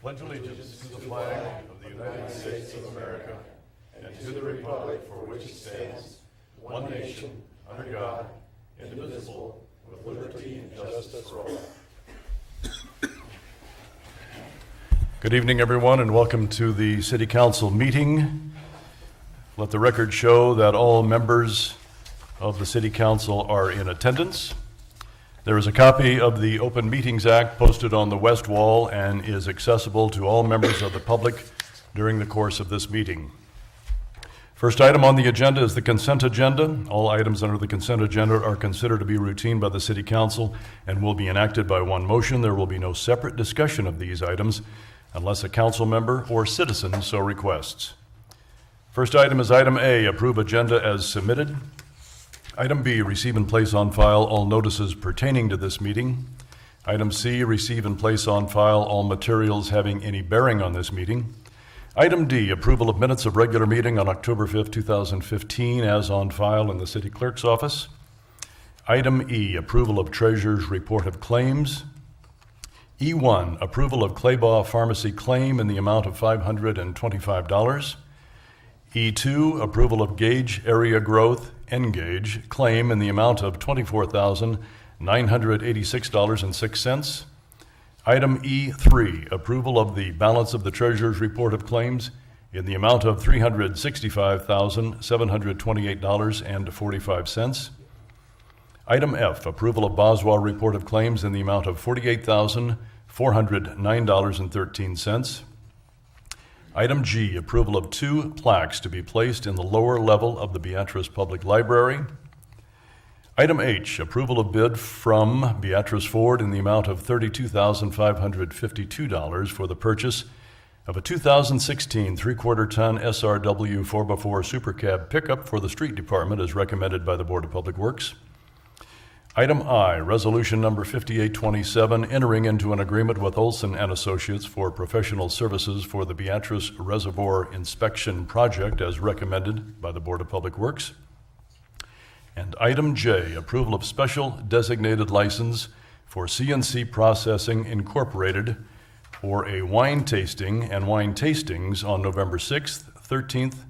pledge allegiance to the flag of the United States of America and to the republic for which it stands, one nation, under God, indivisible, with liberty and justice for all. Good evening, everyone, and welcome to the City Council meeting. Let the record show that all members of the City Council are in attendance. There is a copy of the Open Meetings Act posted on the west wall and is accessible to all members of the public during the course of this meeting. First item on the agenda is the consent agenda. All items under the consent agenda are considered to be routine by the City Council and will be enacted by one motion. There will be no separate discussion of these items unless a council member or citizen so requests. First item is item A, approve agenda as submitted. Item B, receive and place on file all notices pertaining to this meeting. Item C, receive and place on file all materials having any bearing on this meeting. Item D, approval of minutes of regular meeting on October 5th, 2015, as on file in the City Clerk's office. Item E, approval of Treasurer's report of claims. E1, approval of Claybaugh Pharmacy claim in the amount of $525. E2, approval of Gage Area Growth, Engage, claim in the amount of $24,986.06. Item E3, approval of the balance of the Treasurer's report of claims in the amount of $365,728.45. Item F, approval of Boswell report of claims in the amount of $48,409.13. Item G, approval of 2 plaques to be placed in the lower level of the Beatrice Public Library. Item H, approval of bid from Beatrice Ford in the amount of $32,552 for the purchase of a 2016 3/4-ton SRW 4x4 Super Cab pickup for the Street Department as recommended by the Board of Public Works. Item I, resolution number 5827, entering into an agreement with Olson and Associates for professional services for the Beatrice Reservoir Inspection Project as recommended by the Board of Public Works. And item J, approval of special designated license for CNC Processing Incorporated for a wine tasting and wine tastings on November 6th, 13th,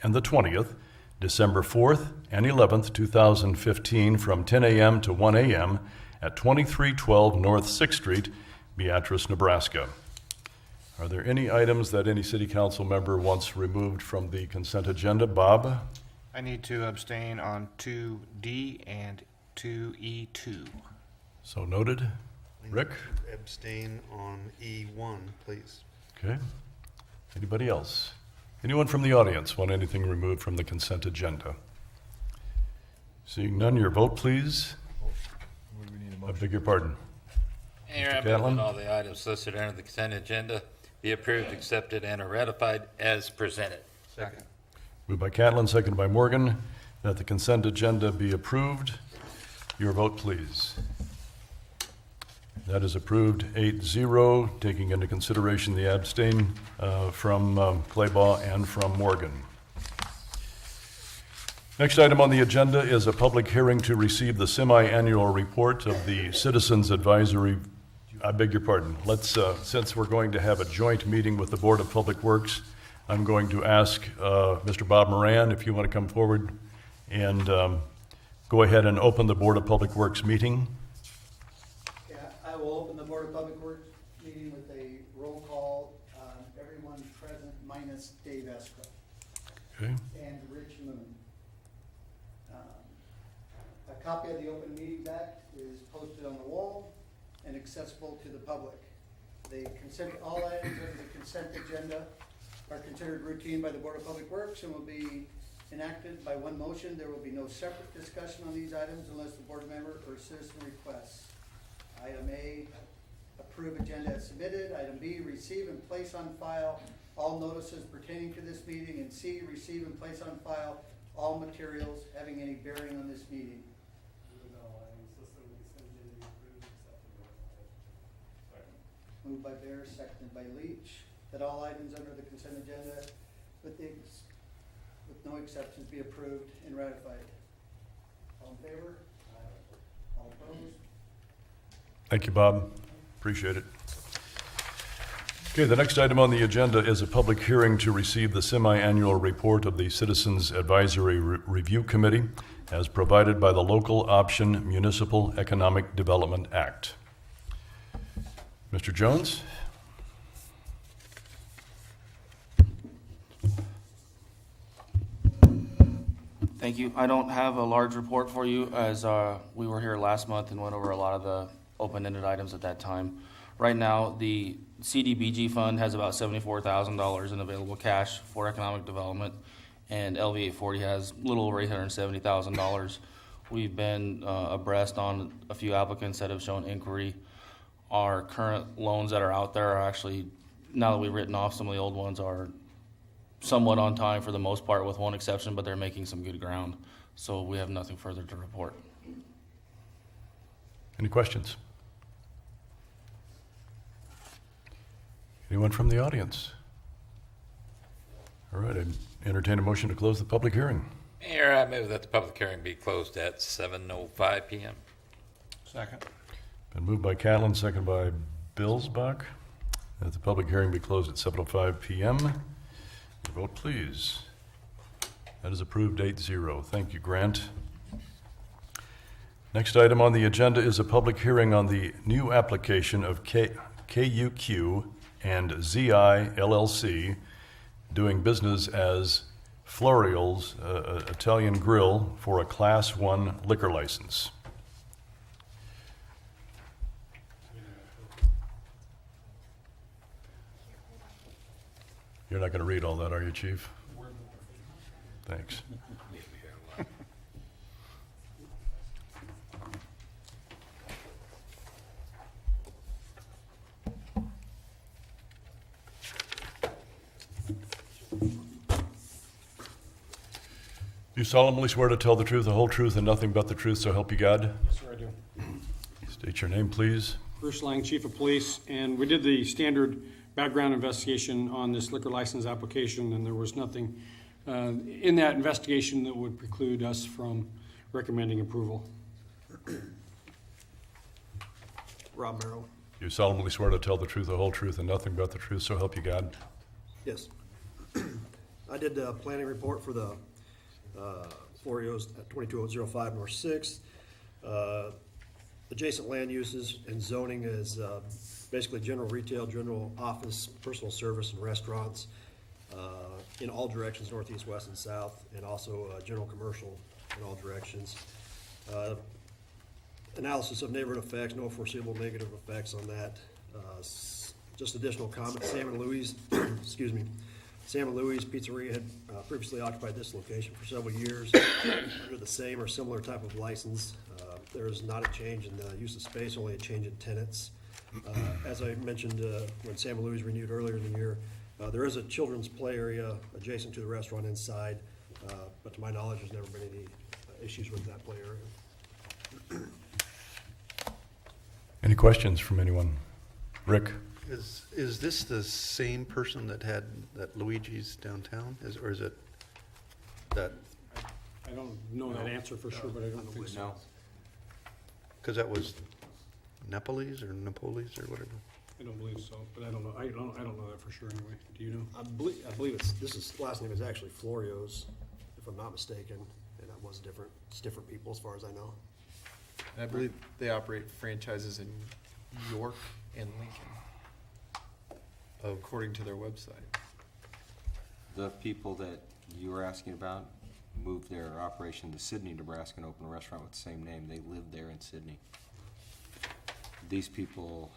and the 20th, December 4th and 11th, 2015, from 10 a.m. to 1 a.m. at 2312 North 6th Street, Beatrice, Nebraska. Are there any items that any City Council member wants removed from the consent agenda? Bob? I need to abstain on 2D and 2E2. So noted. Rick? Abstain on E1, please. Okay. Anybody else? Anyone from the audience want anything removed from the consent agenda? Seeing none, your vote, please. I beg your pardon. Mayor, I move that all the items listed under the consent agenda be approved, accepted, and are ratified as presented. Second. Moved by Catlin, seconded by Morgan, that the consent agenda be approved. Your vote, please. That is approved 8-0, taking into consideration the abstain from Claybaugh and from Morgan. Next item on the agenda is a public hearing to receive the semi-annual report of the Citizens Advisory. I beg your pardon. Let's, since we're going to have a joint meeting with the Board of Public Works, I'm going to ask Mr. Bob Moran if you want to come forward and go ahead and open the Board of Public Works meeting. Yeah, I will open the Board of Public Works meeting with a roll call. Everyone present minus Dave Esco Okay. and Rich Moon. A copy of the Open Meetings Act is posted on the wall and accessible to the public. All items under the consent agenda are considered routine by the Board of Public Works and will be enacted by one motion. There will be no separate discussion on these items unless the board member or citizen requests. Item A, approve agenda as submitted. Item B, receive and place on file all notices pertaining to this meeting. And C, receive and place on file all materials having any bearing on this meeting. Moved by Bear, seconded by Leach, that all items under the consent agenda with no exceptions be approved and ratified. All in favor? All opposed? Thank you, Bob. Appreciate it. Okay, the next item on the agenda is a public hearing to receive the semi-annual report of the Citizens Advisory Review Committee as provided by the Local Option Municipal Economic Development Act. Mr. Jones? Thank you. I don't have a large report for you as we were here last month and went over a lot of the open-ended items at that time. Right now, the CDBG fund has about $74,000 in available cash for economic development, and LV 840 has a little over $870,000. We've been abreast on a few applicants that have shown inquiry. Our current loans that are out there are actually, now that we've written off some of the old ones, are somewhat on time for the most part, with one exception, but they're making some good ground. So we have nothing further to report. Any questions? Anyone from the audience? All right, I entertain a motion to close the public hearing. Mayor, I move that the public hearing be closed at 7:05 PM. Second. Been moved by Catlin, second by Billsbach, that the public hearing be closed at 7:05 PM. Your vote, please. That is approved 8-0. Thank you, Grant. Next item on the agenda is a public hearing on the new application of KUQ and ZI LLC doing business as Florial's Italian Grill for a Class 1 liquor license. You're not going to read all that, are you, Chief? Thanks. Do you solemnly swear to tell the truth, the whole truth, and nothing but the truth, so help you God? Yes, sir, I do. State your name, please. Bruce Lang, Chief of Police, and we did the standard background investigation on this liquor license application, and there was nothing in that investigation that would preclude us from recommending approval. Rob Merrill. You solemnly swear to tell the truth, the whole truth, and nothing but the truth, so help you God? Yes. I did the planning report for the Florio's at 22005 North 6th. Adjacent land uses and zoning is basically general retail, general office, personal service, and restaurants in all directions, northeast, west, and south, and also general commercial in all directions. Analysis of neighborhood effects, no foreseeable negative effects on that. Just additional comments, Sam and Louie's, excuse me, Sam and Louie's Pizzeria had previously occupied this location for several years under the same or similar type of license. There is not a change in the use of space, only a change in tenants. As I mentioned when Sam and Louie's renewed earlier in the year, there is a children's play area adjacent to the restaurant inside, but to my knowledge, there's never been any issues with that play area. Any questions from anyone? Rick? Is this the same person that had that Luigi's downtown? Or is it that, I don't know that answer for sure, but I don't think so. because that was Napoli's or Napoli's or whatever? I don't believe so, but I don't know. I don't know that for sure anyway. Do you know? I believe this last name is actually Florio's, if I'm not mistaken, and that was different. It's different people as far as I know. And I believe they operate franchises in York and Lincoln, according to their website. The people that you were asking about moved their operation to Sidney, Nebraska, and opened a restaurant with the same name. They lived there in Sidney. These people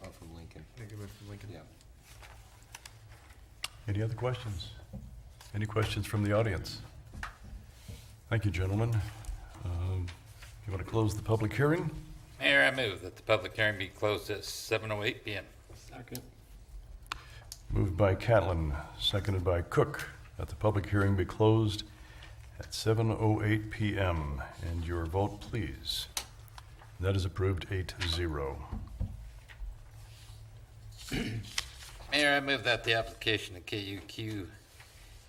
are from Lincoln. I think they moved from Lincoln. Yeah. Any other questions? Any questions from the audience? Thank you, gentlemen. You want to close the public hearing? Mayor, I move that the public hearing be closed at 7:08 PM. Second. Moved by Catlin, seconded by Cook, that the public hearing be closed at 7:08 PM. And your vote, please. That is approved 8-0. Mayor, I move that the application of KUQ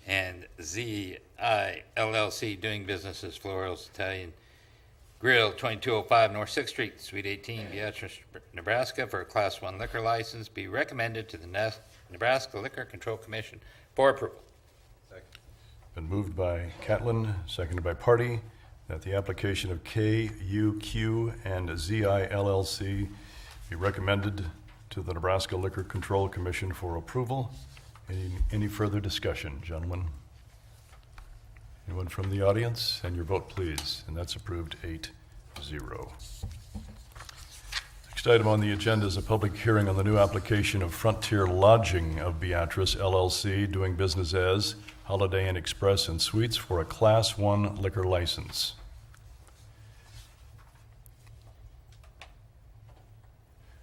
and ZI LLC doing business as Florial's Italian Grill, 2205 North 6th Street, Suite 18, Beatrice, Nebraska, for a Class 1 liquor license, be recommended to the Nebraska Liquor Control Commission for approval. Been moved by Catlin, seconded by Party, that the application of KUQ and ZI LLC be recommended to the Nebraska Liquor Control Commission for approval. Any further discussion, gentlemen? Anyone from the audience? And your vote, please. And that's approved 8-0. Next item on the agenda is a public hearing on the new application of Frontier Lodging of Beatrice LLC, doing business as Holiday Inn Express and Suites, for a Class 1 liquor license.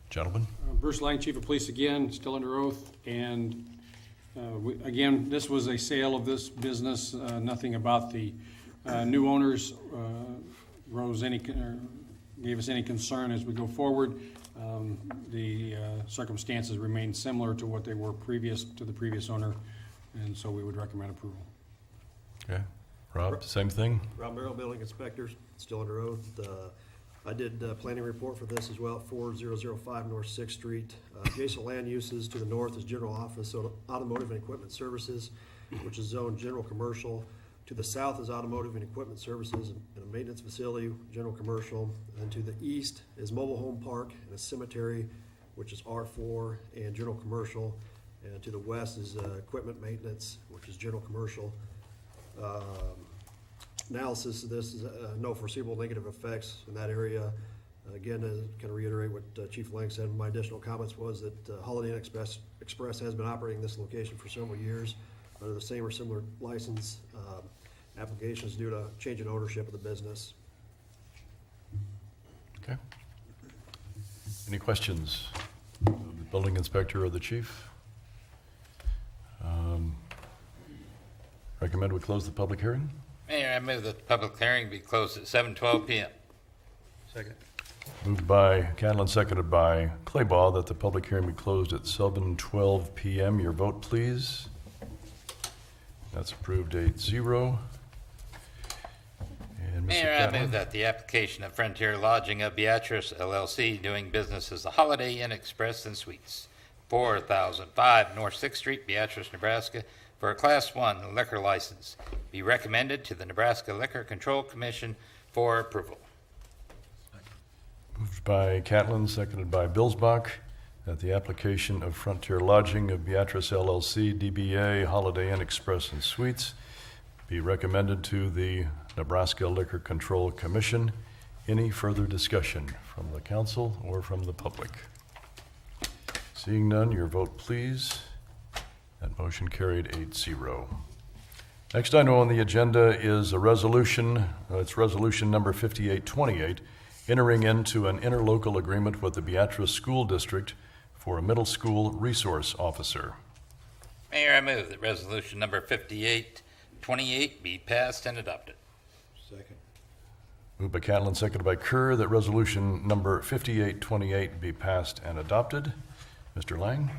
Gentlemen? Bruce Lang, Chief of Police again, still under oath, and again, this was a sale of this business. Nothing about the new owners gave us any concern as we go forward. The circumstances remain similar to what they were previous to the previous owner, and so we would recommend approval. Okay. Rob, same thing? Rob Merrill, Building Inspector, still under oath. I did a planning report for this as well at 4005 North 6th Street. Adjacent land uses to the north is General Office, so Automotive and Equipment Services, which is zoned General Commercial. To the south is Automotive and Equipment Services and a maintenance facility, General Commercial. And to the east is Mobile Home Park and a cemetery, which is R4 and General Commercial. And to the west is Equipment Maintenance, which is General Commercial. Analysis of this is no foreseeable negative effects in that area. Again, to kind of reiterate what Chief Lang said, my additional comments was that Holiday Inn Express has been operating this location for several years under the same or similar license applications due to change in ownership of the business. Okay. Any questions of the building inspector or the chief? Recommend we close the public hearing? Mayor, I move that the public hearing be closed at 7:12 p.m. Second. Moved by Catlin, seconded by Claybaugh, that the public hearing be closed at 7:12 p.m. Your vote, please. That's approved 8-0. And Mr. Mayor, I Catlin? move that the application of Frontier Lodging of Beatrice LLC, doing business as the Holiday Inn Express and Suites, 4005 North 6th Street, Beatrice, Nebraska, for a Class 1 liquor license, be recommended to the Nebraska Liquor Control Commission for approval. Moved by Catlin, seconded by Bilsbach, that the application of Frontier Lodging of Beatrice LLC, DBA Holiday Inn Express and Suites, be recommended to the Nebraska Liquor Control Commission. Any further discussion from the council or from the public? Seeing none, your vote, please. That motion carried 8-0. Next item on the agenda is a resolution. It's resolution number 5828, entering into an interlocal agreement with the Beatrice School District for a middle school resource officer. Mayor, I move that resolution number 5828 be passed and adopted. Second. Moved by Catlin, seconded by Kerr, that resolution number 5828 be passed and adopted. Mr. Lang?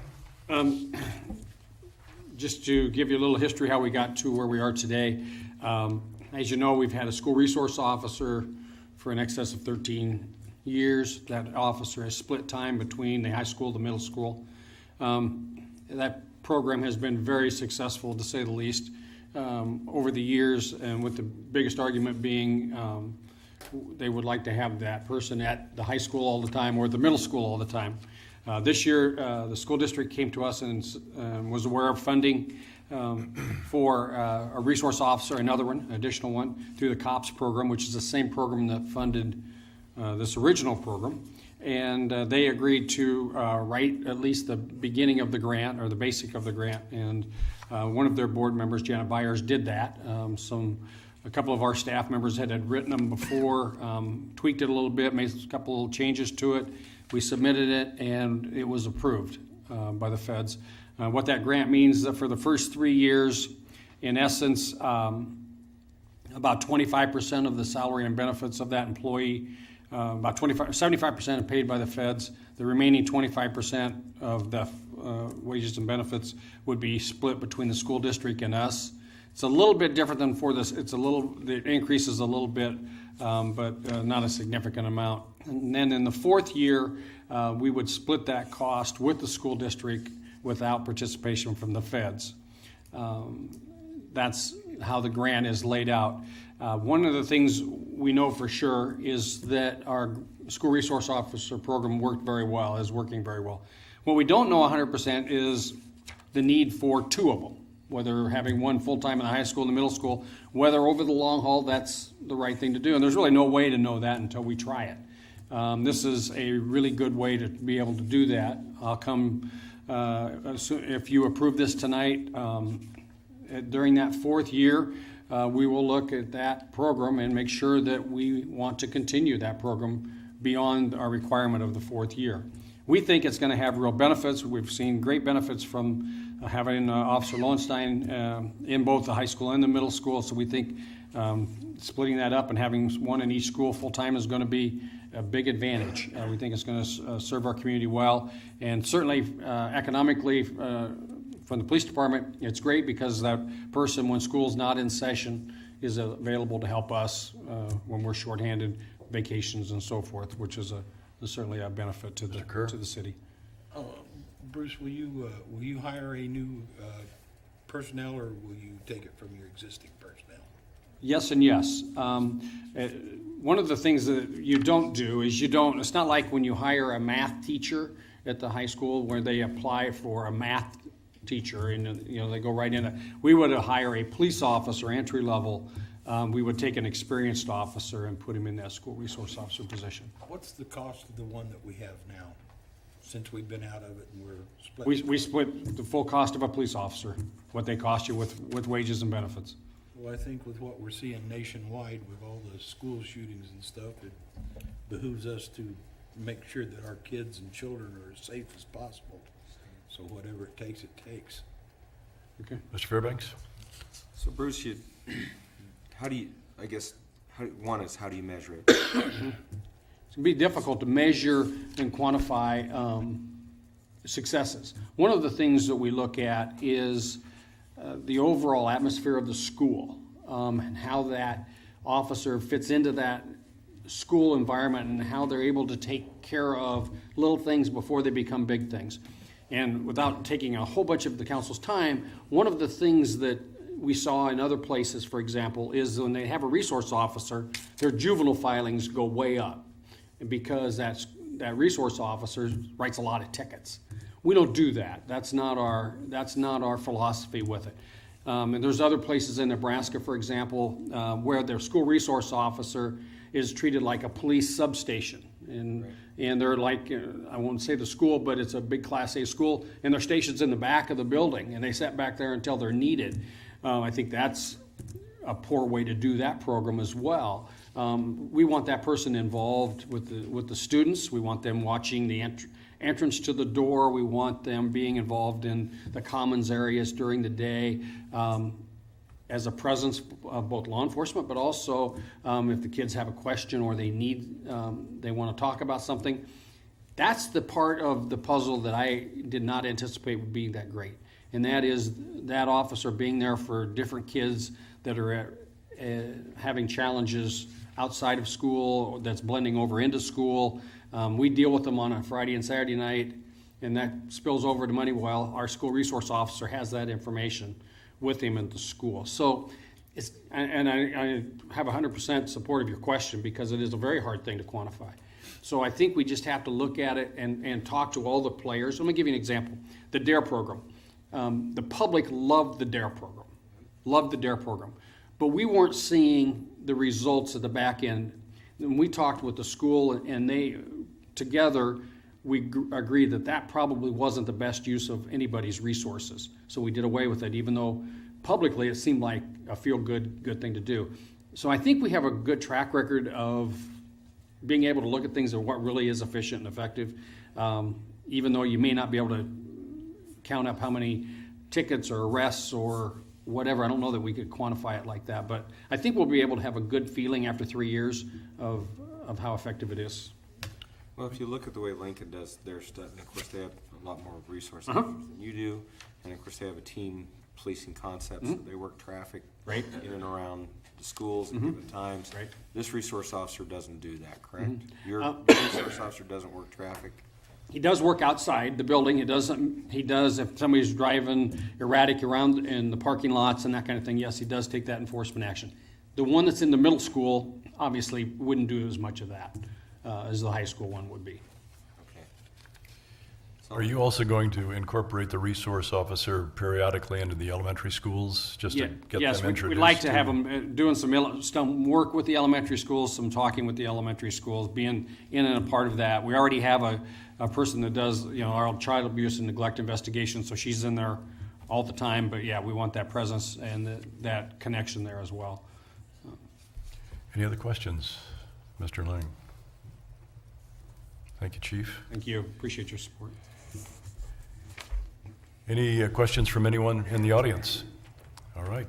Just to give you a little history how we got to where we are today. As you know, we've had a school resource officer for in excess of 13 years. That officer has split time between the high school, the middle school. That program has been very successful, to say the least, over the years, and with the biggest argument being they would like to have that person at the high school all the time or the middle school all the time. This year, the school district came to us and was aware of funding for a resource officer, another one, an additional one, through the COPS program, which is the same program that funded this original program. And they agreed to write at least the beginning of the grant, or the basic of the grant. And one of their board members, Janet Byers, did that. A couple of our staff members had written them before, tweaked it a little bit, made a couple little changes to it. We submitted it, and it was approved by the feds. What that grant means is that for the first 3 years, in essence, about 25% of the salary and benefits of that employee, about 75% are paid by the feds. The remaining 25% of the wages and benefits would be split between the school district and us. It's a little bit different than for this. The increase is a little bit, but not a significant amount. And then in the fourth year, we would split that cost with the school district without participation from the feds. That's how the grant is laid out. One of the things we know for sure is that our school resource officer program is working very well. What we don't know 100% is the need for two of them, whether having one full-time in the high school and the middle school, whether over the long haul that's the right thing to do. And there's really no way to know that until we try it. This is a really good way to be able to do that. I'll come, if you approve this tonight, during that fourth year, we will look at that program and make sure that we want to continue that program beyond our requirement of the fourth year. We think it's going to have real benefits. We've seen great benefits from having Officer Lowenstein in both the high school and the middle school, so we think splitting that up and having one in each school full-time is going to be a big advantage. We think it's going to serve our community well, and certainly economically from the police department, it's great because that person, when school's not in session, is available to help us when we're shorthanded, vacations and so forth, which is certainly a benefit to the city. Bruce, will you hire a new personnel, or will you take it from your existing personnel? Yes and yes. One of the things that you don't do is it's not like when you hire a math teacher at the high school where they apply for a math teacher and they go right in it. We would hire a police officer, entry level. We would take an experienced officer and put him in that school resource officer position. What's the cost of the one that we have now, since we've been out of it and we're split? We split the full cost of a police officer, what they cost you with wages and benefits. Well, I think with what we're seeing nationwide with all the school shootings and stuff, it behooves us to make sure that our kids and children are as safe as possible. So whatever it takes, it takes. Okay. Mr. Fairbanks? So Bruce, how do you measure it? It's going to be difficult to measure and quantify successes. One of the things that we look at is the overall atmosphere of the school and how that officer fits into that school environment and how they're able to take care of little things before they become big things. And without taking a whole bunch of the council's time, one of the things that we saw in other places, for example, is when they have a resource officer, their juvenile filings go way up. And because that resource officer writes a lot of tickets. We don't do that. That's not our philosophy with it. And there's other places in Nebraska, for example, where their school resource officer is treated like a police substation. And they're like, I won't say the school, but it's a big Class A school, and their station's in the back of the building, and they sit back there until they're needed. I think that's a poor way to do that program as well. We want that person involved with the students. We want them watching the entrance to the door. We want them being involved in the commons areas during the day as a presence of both law enforcement, but also if the kids have a question or they want to talk about something. That's the part of the puzzle that I did not anticipate would be that great. And that is that officer being there for different kids that are having challenges outside of school, that's blending over into school. We deal with them on a Friday and Saturday night, and that spills over to Monday. Well, our school resource officer has that information with him in the school. So, I have 100% support of your question because it is a very hard thing to quantify. So I think we just have to look at it and talk to all the players. Let me give you an example. The DARE program. The public loved the DARE program. But we weren't seeing the results at the back end. And we talked with the school, and they, together, we agreed that probably wasn't the best use of anybody's resources. So we did away with it, even though publicly it seemed like a feel-good thing to do. So I think we have a good track record of being able to look at things of what really is efficient and effective, even though you may not be able to count up how many tickets or arrests or whatever. I don't know that we could quantify it like that, but I think we'll be able to have a good feeling after 3 years of how effective it is. Well, if you look at the way Lincoln does their stuff, and of course they have a lot more resources than you do, and of course they have a team policing concepts, they work traffic Right. in and around the schools at given times. Right. This resource officer doesn't do that, correct? Your resource officer doesn't work traffic? He does work outside the building. He does if somebody's driving erratic around in the parking lots and that kind of thing. Yes, he does take that enforcement action. The one that's in the middle school obviously wouldn't do as much of that as the high school one would be. Okay. Are you also going to incorporate the resource officer periodically into the elementary schools, just to get Yes, them introduced? we'd like to have them doing some work with the elementary schools, some talking with the elementary schools, being in and a part of that. We already have a person that does, our child abuse and neglect investigation, so she's in there all the time. But yeah, we want that presence and that connection there as well. Any other questions, Mr. Lang? Thank you, Chief. Thank you. Appreciate your support. Any questions from anyone in the audience? All right.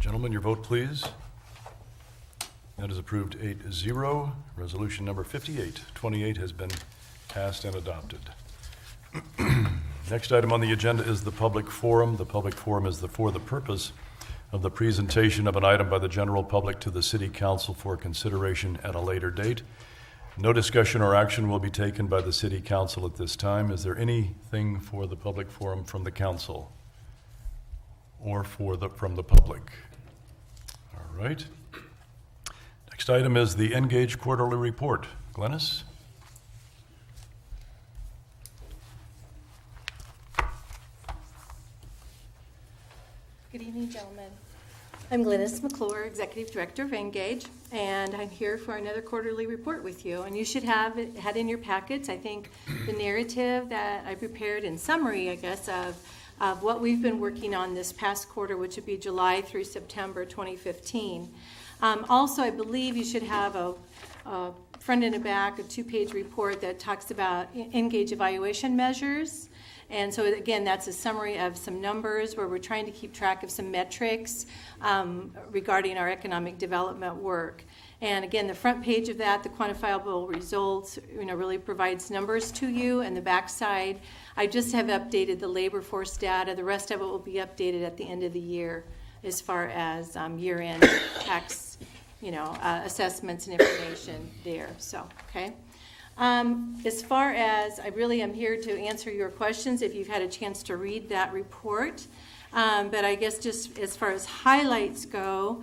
Gentlemen, your vote, please. That is approved 8-0. Resolution number 5828 has been passed and adopted. Next item on the agenda is the public forum. The public forum is for the purpose of the presentation of an item by the general public to the City Council for consideration at a later date. No discussion or action will be taken by the City Council at this time. Is there anything for the public forum from the council or from the public? All right. Next item is the Engage Quarterly Report. Glennis? Good evening, gentlemen. I'm Glennis McClure, Executive Director of Engage, and I'm here for another quarterly report with you. And you should have it had in your packets, I think, the narrative that I prepared in summary, I guess, of what we've been working on this past quarter, which would be July through September 2015. Also, I believe you should have a front and a back, a 2-page report that talks about Engage evaluation measures. And so again, that's a summary of some numbers where we're trying to keep track of some metrics regarding our economic development work. And again, the front page of that, the quantifiable results, really provides numbers to you. And the back side, I just have updated the labor force data. The rest of it will be updated at the end of the year as far as year-end tax, assessments and information there. So, okay. As far as, I really am here to answer your questions if you've had a chance to read that report. But I guess just as far as highlights go,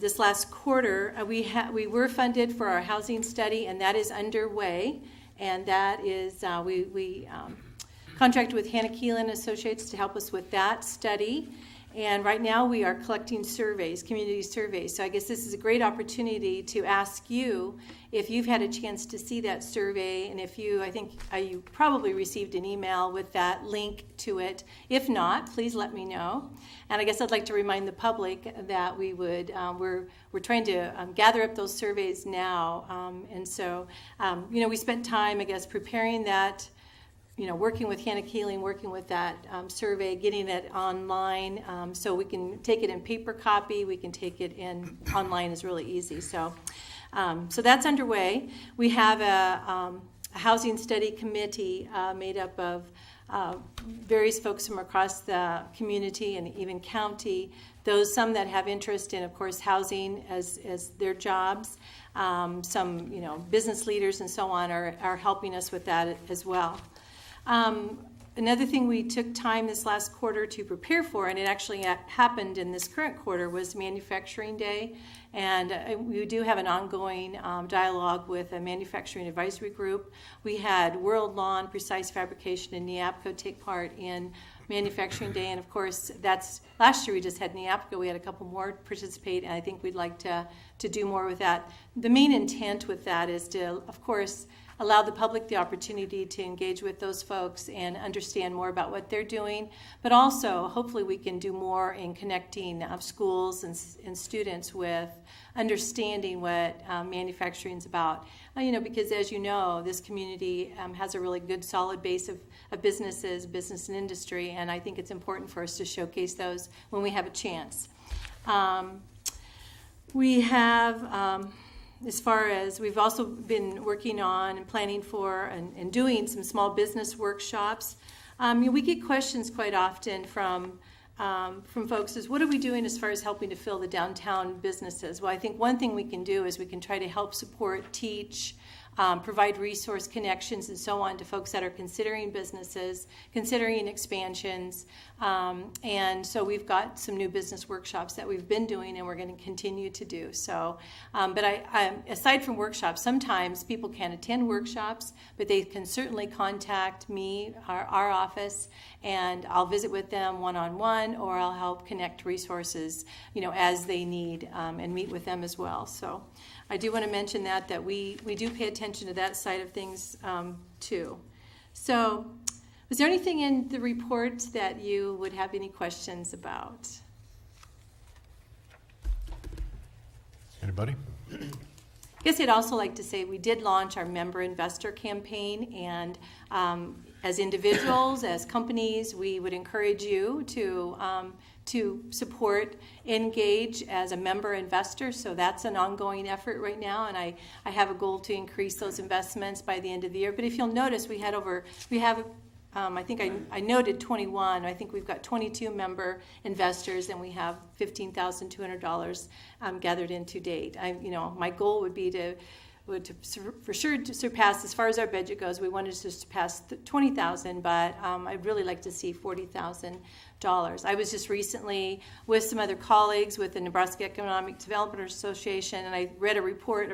this last quarter, we were funded for our housing study, and that is underway. And that is, we contracted with Hannah Keelan Associates to help us with that study. And right now we are collecting surveys, community surveys. So I guess this is a great opportunity to ask you if you've had a chance to see that survey, and if I think you probably received an email with that link to it. If not, please let me know. And I guess I'd like to remind the public that we're trying to gather up those surveys now. And so, we spent time, I guess, preparing that, working with Hannah Keeling, working with that survey, getting it online, so we can take it in paper copy, we can take it in online is really easy. So that's underway. We have a housing study committee made up of various folks from across the community and even county. Some that have interest in, of course, housing as their jobs. Some, business leaders and so on are helping us with that as well. Another thing we took time this last quarter to prepare for, and it actually happened in this current quarter, was Manufacturing Day. And we do have an ongoing dialogue with a manufacturing advisory group. We had World Lawn, Precise Fabrication, and NEAPCO take part in Manufacturing Day. And of course, last year we just had NEAPCO. We had a couple more participate, and I think we'd like to do more with that. The main intent with that is to, of course, allow the public the opportunity to engage with those folks and understand more about what they're doing, but also hopefully we can do more in connecting schools and students with understanding what manufacturing is about. Because as you know, this community has a really good solid base of businesses, business and industry, and I think it's important for us to showcase those when we have a chance. We have as far as we've also been working on and planning for and doing some small business workshops. We get questions quite often from from folks is, what are we doing as far as helping to fill the downtown businesses? Well, I think one thing we can do is we can try to help support, teach, provide resource connections and so on to folks that are considering businesses, considering expansions. And so we've got some new business workshops that we've been doing and we're going to continue to do. So, but aside from workshops, sometimes people can't attend workshops, but they can certainly contact me, our office, and I'll visit with them one-on-one, or I'll help connect resources, as they need, and meet with them as well. So I do want to mention that we do pay attention to that side of things too. So was there anything in the report that you would have any questions about? Anybody? I guess I'd also like to say we did launch our member investor campaign, and as individuals, as companies, we would encourage you to support Engage as a member investor. So that's an ongoing effort right now, and I have a goal to increase those investments by the end of the year. But if you'll notice, we have I think I noted 21. I think we've got 22 member investors, and we have $15,200 gathered in to date. My goal would be to for sure to surpass, as far as our budget goes, we wanted to surpass 20,000, but I'd really like to see $40,000. I was just recently with some other colleagues with the Nebraska Economic Development Association, and I read a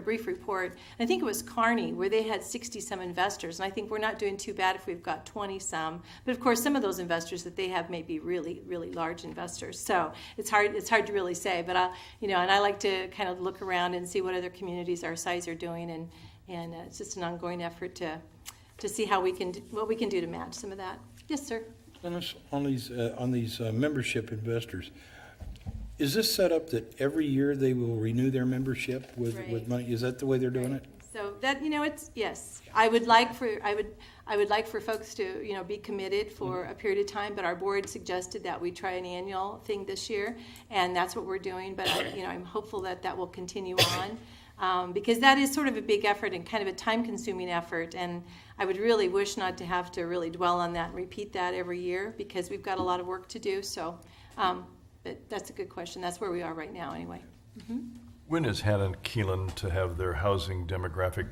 brief report, and I think it was Kearney, where they had 60-some investors, and I think we're not doing too bad if we've got 20-some, but of course some of those investors that they have may be really, really large investors, so it's hard to really say, but and I like to kind of look around and see what other communities our size are doing, and it's just an ongoing effort to see what we can do to match some of that. Yes, sir. Dennis, on these membership investors, is this set up that every year they will renew their membership with money? Is that the way they're doing it? So that it's yes. I would like for folks to be committed for a period of time, but our board suggested that we try an annual thing this year, and that's what we're doing. But I'm hopeful that will continue on. Because that is sort of a big effort and kind of a time-consuming effort, and I would really wish not to have to really dwell on that and repeat that every year, because we've got a lot of work to do. So, but that's a good question. That's where we are right now, anyway. Mm-hmm. When is Hannah Keelan to have their housing demographic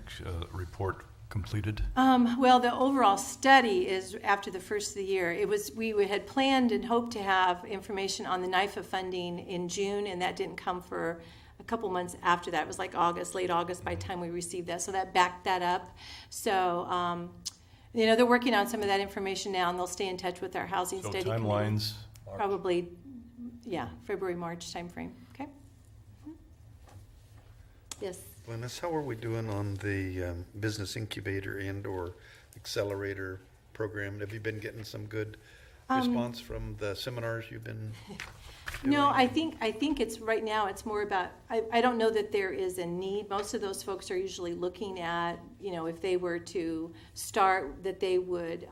report completed? Well, the overall study is after the first of the year. We had planned and hoped to have information on the NIFA funding in June, and that didn't come for a couple months after that. It was like late August by the time we received that, so that backed that up. So, they're working on some of that information now, and they'll stay in touch with our housing study committee. Timelines? Probably, February, March timeframe. Okay. Yes. Glennis, how are we doing on the business incubator and/or accelerator program? Have you been getting some good response from the seminars you've been doing? No, I think it's right now. It's more about. I don't know that there is a need. Most of those folks are usually looking at, if they were to start, that they would,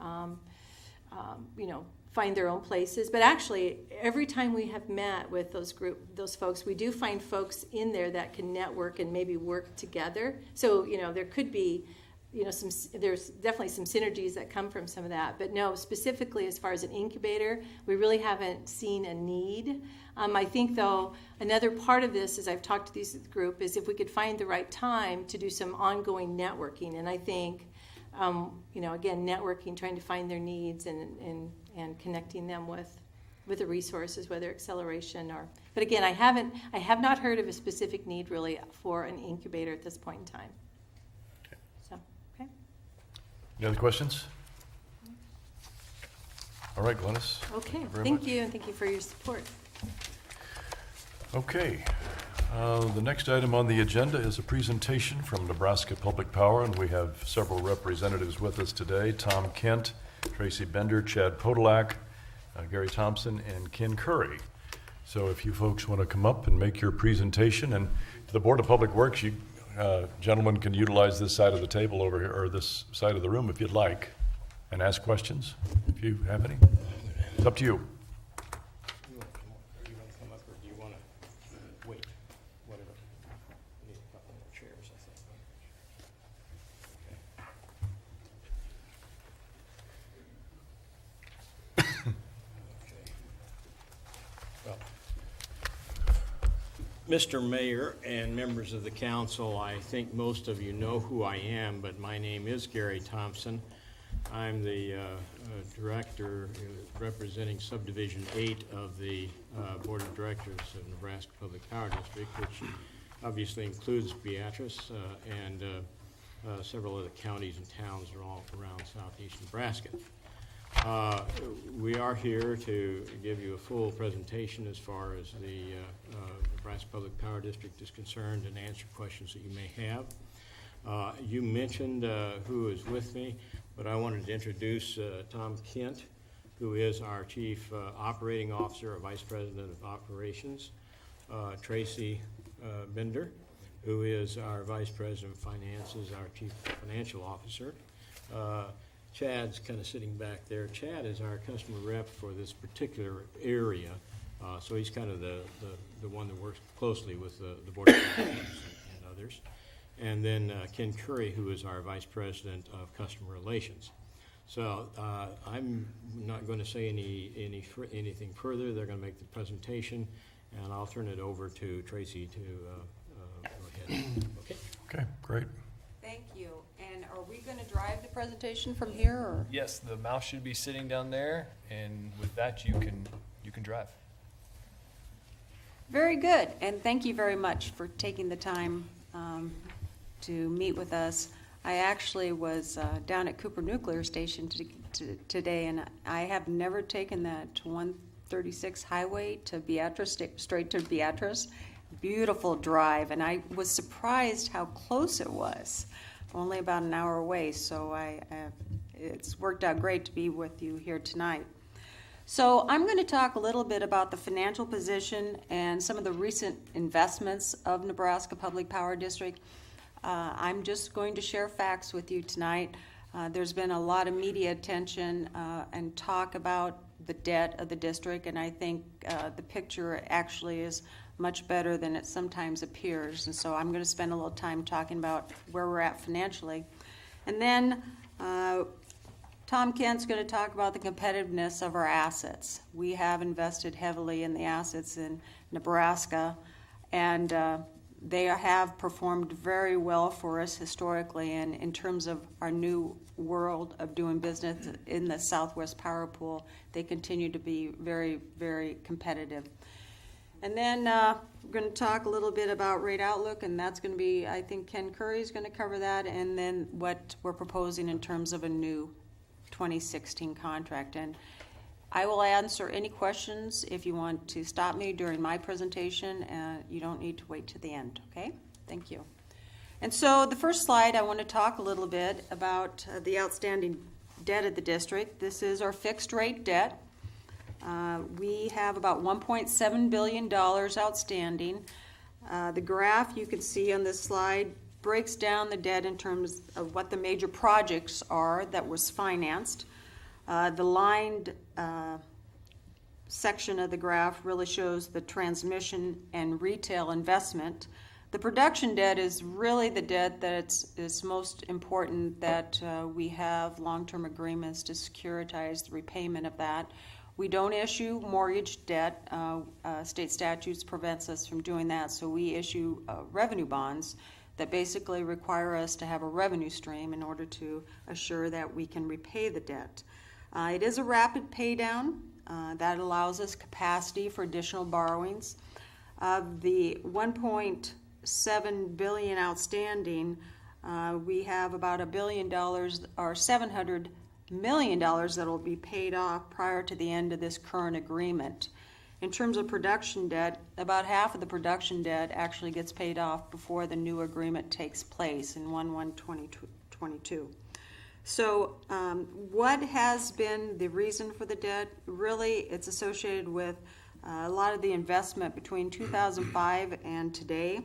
find their own places. But actually, every time we have met with those folks, we do find folks in there that can network and maybe work together. So there could be. There's definitely some synergies that come from some of that. But no, specifically as far as an incubator, we really haven't seen a need. I think, though, another part of this, as I've talked to this group, is if we could find the right time to do some ongoing networking. And I think, again, networking, trying to find their needs and connecting them with the resources, whether acceleration or. But again, I have not heard of a specific need really for an incubator at this point in time. Any other questions? All right, Glennis. Okay, Very thank much. you, and thank you for your support. Okay. The next item on the agenda is a presentation from Nebraska Public Power, and we have several representatives with us today: Tom Kent, Tracy Bender, Chad Podolak, Gary Thompson, and Ken Curry. So if you folks want to come up and make your presentation, and to the Board of Public Works, you gentlemen can utilize this side of the table over here, or this side of the room if you'd like, and ask questions if you have any. It's up to you. You want to come up, or do you want to wait? Whatever. We need a couple more chairs, I think. Okay. Mr. Mayor and members of the council, I think most of you know who I am, but my name is Gary Thompson. I'm the director representing Subdivision 8 of the Board of Directors of Nebraska Public Power District, which obviously includes Beatrice and several other counties and towns are all around southeast Nebraska. We are here to give you a full presentation as far as the Nebraska Public Power District is concerned and answer questions that you may have. You mentioned who is with me, but I wanted to introduce Tom Kent, who is our Chief Operating Officer or Vice President of Operations, Tracy Bender, who is our Vice President of Finances, our Chief Financial Officer. Chad's kind of sitting back there. Chad is our customer rep for this particular area, so he's kind of the one that works closely with the Board of Directors and others. And then Ken Curry, who is our Vice President of Customer Relations. So I'm not going to say anything further. They're going to make the presentation, and I'll turn it over to Tracy to go ahead. Okay. Okay, great. Thank you. And are we going to drive the presentation from here, or? Yes, the mouse should be sitting down there, and with that, you can drive. Very good, and thank you very much for taking the time to meet with us. I actually was down at Cooper Nuclear Station today, and I have never taken that 136 highway to Beatrice, straight to Beatrice. Beautiful drive, and I was surprised how close it was. Only about an hour away, so it's worked out great to be with you here tonight. So I'm going to talk a little bit about the financial position and some of the recent investments of Nebraska Public Power District. I'm just going to share facts with you tonight. There's been a lot of media attention and talk about the debt of the district, and I think the picture actually is much better than it sometimes appears. And so I'm going to spend a little time talking about where we're at financially. And then Tom Kent's going to talk about the competitiveness of our assets. We have invested heavily in the assets in Nebraska, and they have performed very well for us historically, and in terms of our new world of doing business in the Southwest Power Pool, they continue to be very, very competitive. And then we're going to talk a little bit about rate outlook, and that's going to be, I think Ken Curry is going to cover that, and then what we're proposing in terms of a new 2016 contract. And I will answer any questions if you want to stop me during my presentation, and you don't need to wait to the end, okay? Thank you. And so the first slide, I want to talk a little bit about the outstanding debt of the district. This is our fixed rate debt. We have about $1.7 billion outstanding. The graph you can see on this slide breaks down the debt in terms of what the major projects are that was financed. The lined section of the graph really shows the transmission and retail investment. The production debt is really the debt that is most important, that we have long-term agreements to securitize the repayment of that. We don't issue mortgage debt. State statutes prevents us from doing that, so we issue revenue bonds that basically require us to have a revenue stream in order to assure that we can repay the debt. It is a rapid pay down. That allows us capacity for additional borrowings. Of the $1.7 billion outstanding, we have about $1 billion or $700 million that will be paid off prior to the end of this current agreement. In terms of production debt, about half of the production debt actually gets paid off before the new agreement takes place in 1/1/2022. So what has been the reason for the debt? Really, it's associated with a lot of the investment between 2005 and today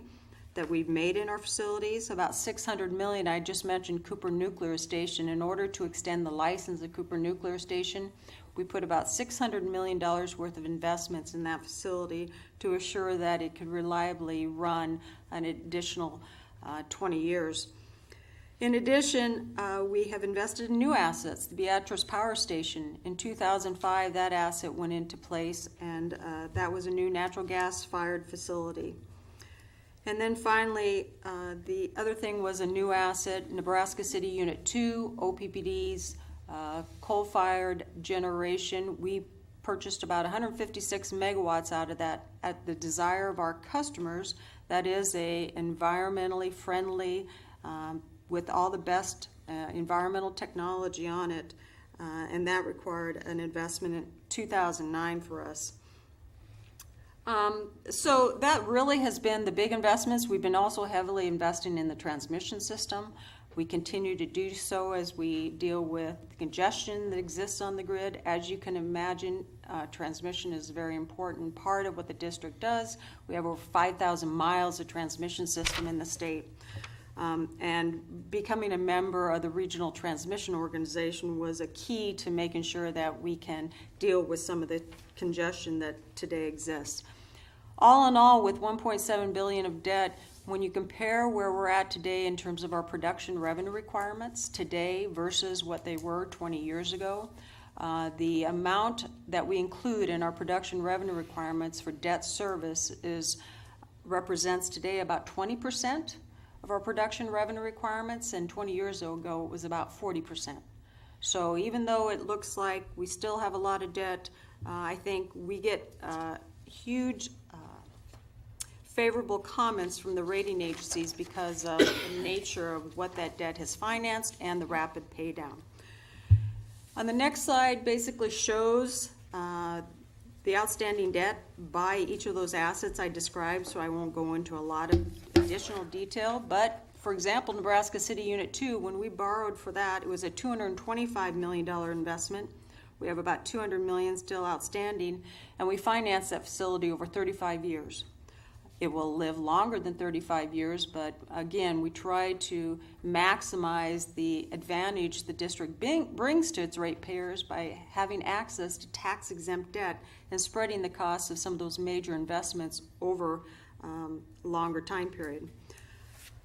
that we've made in our facilities. About $600 million. I just mentioned Cooper Nuclear Station. In order to extend the license of Cooper Nuclear Station, we put about $600 million worth of investments in that facility to assure that it could reliably run an additional 20 years. In addition, we have invested in new assets. The Beatrice Power Station, in 2005, that asset went into place, and that was a new natural gas-fired facility. And then finally, the other thing was a new asset, Nebraska City Unit 2, OPPD's coal-fired generation. We purchased about 156 megawatts out of that at the desire of our customers. That is a environmentally friendly, with all the best environmental technology on it, and that required an investment in 2009 for us. So that really has been the big investments. We've been also heavily investing in the transmission system. We continue to do so as we deal with the congestion that exists on the grid. As you can imagine, transmission is a very important part of what the district does. We have over 5,000 miles of transmission system in the state. And becoming a member of the Regional Transmission Organization was a key to making sure that we can deal with some of the congestion that today exists. All in all, with $1.7 billion of debt, when you compare where we're at today in terms of our production revenue requirements today versus what they were 20 years ago, the amount that we include in our production revenue requirements for debt service represents today about 20% of our production revenue requirements, and 20 years ago it was about 40%. So even though it looks like we still have a lot of debt, I think we get huge favorable comments from the rating agencies because of the nature of what that debt has financed and the rapid pay down. On the next slide basically shows the outstanding debt by each of those assets I described, so I won't go into a lot of additional detail. But for example, Nebraska City Unit 2, when we borrowed for that, it was a $225 million investment. We have about $200 million still outstanding, and we financed that facility over 35 years. It will live longer than 35 years, but again, we try to maximize the advantage the district brings to its ratepayers by having access to tax-exempt debt and spreading the costs of some of those major investments over a longer time period.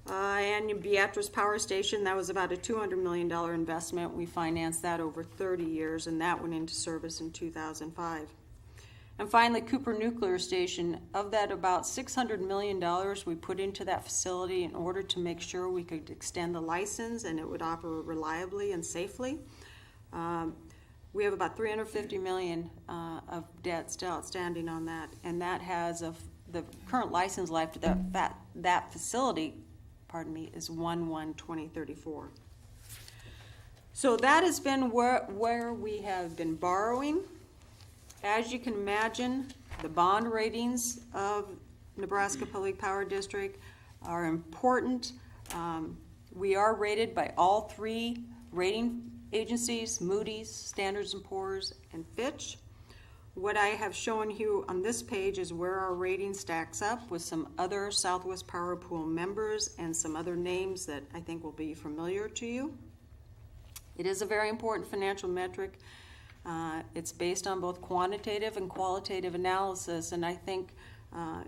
And Beatrice Power Station, that was about a $200 million investment. We financed that over 30 years, and that went into service in 2005. And finally, Cooper Nuclear Station, of that about $600 million we put into that facility in order to make sure we could extend the license and it would operate reliably and safely. We have about $350 million of debt still outstanding on that, and that has the current license life to that facility, is 1/1/2034. So that has been where we have been borrowing. As you can imagine, the bond ratings of Nebraska Public Power District are important. We are rated by all three rating agencies, Moody's, Standard & Poor's, and Fitch. What I have shown you on this page is where our rating stacks up with some other Southwest Power Pool members and some other names that I think will be familiar to you. It is a very important financial metric. It's based on both quantitative and qualitative analysis, and I think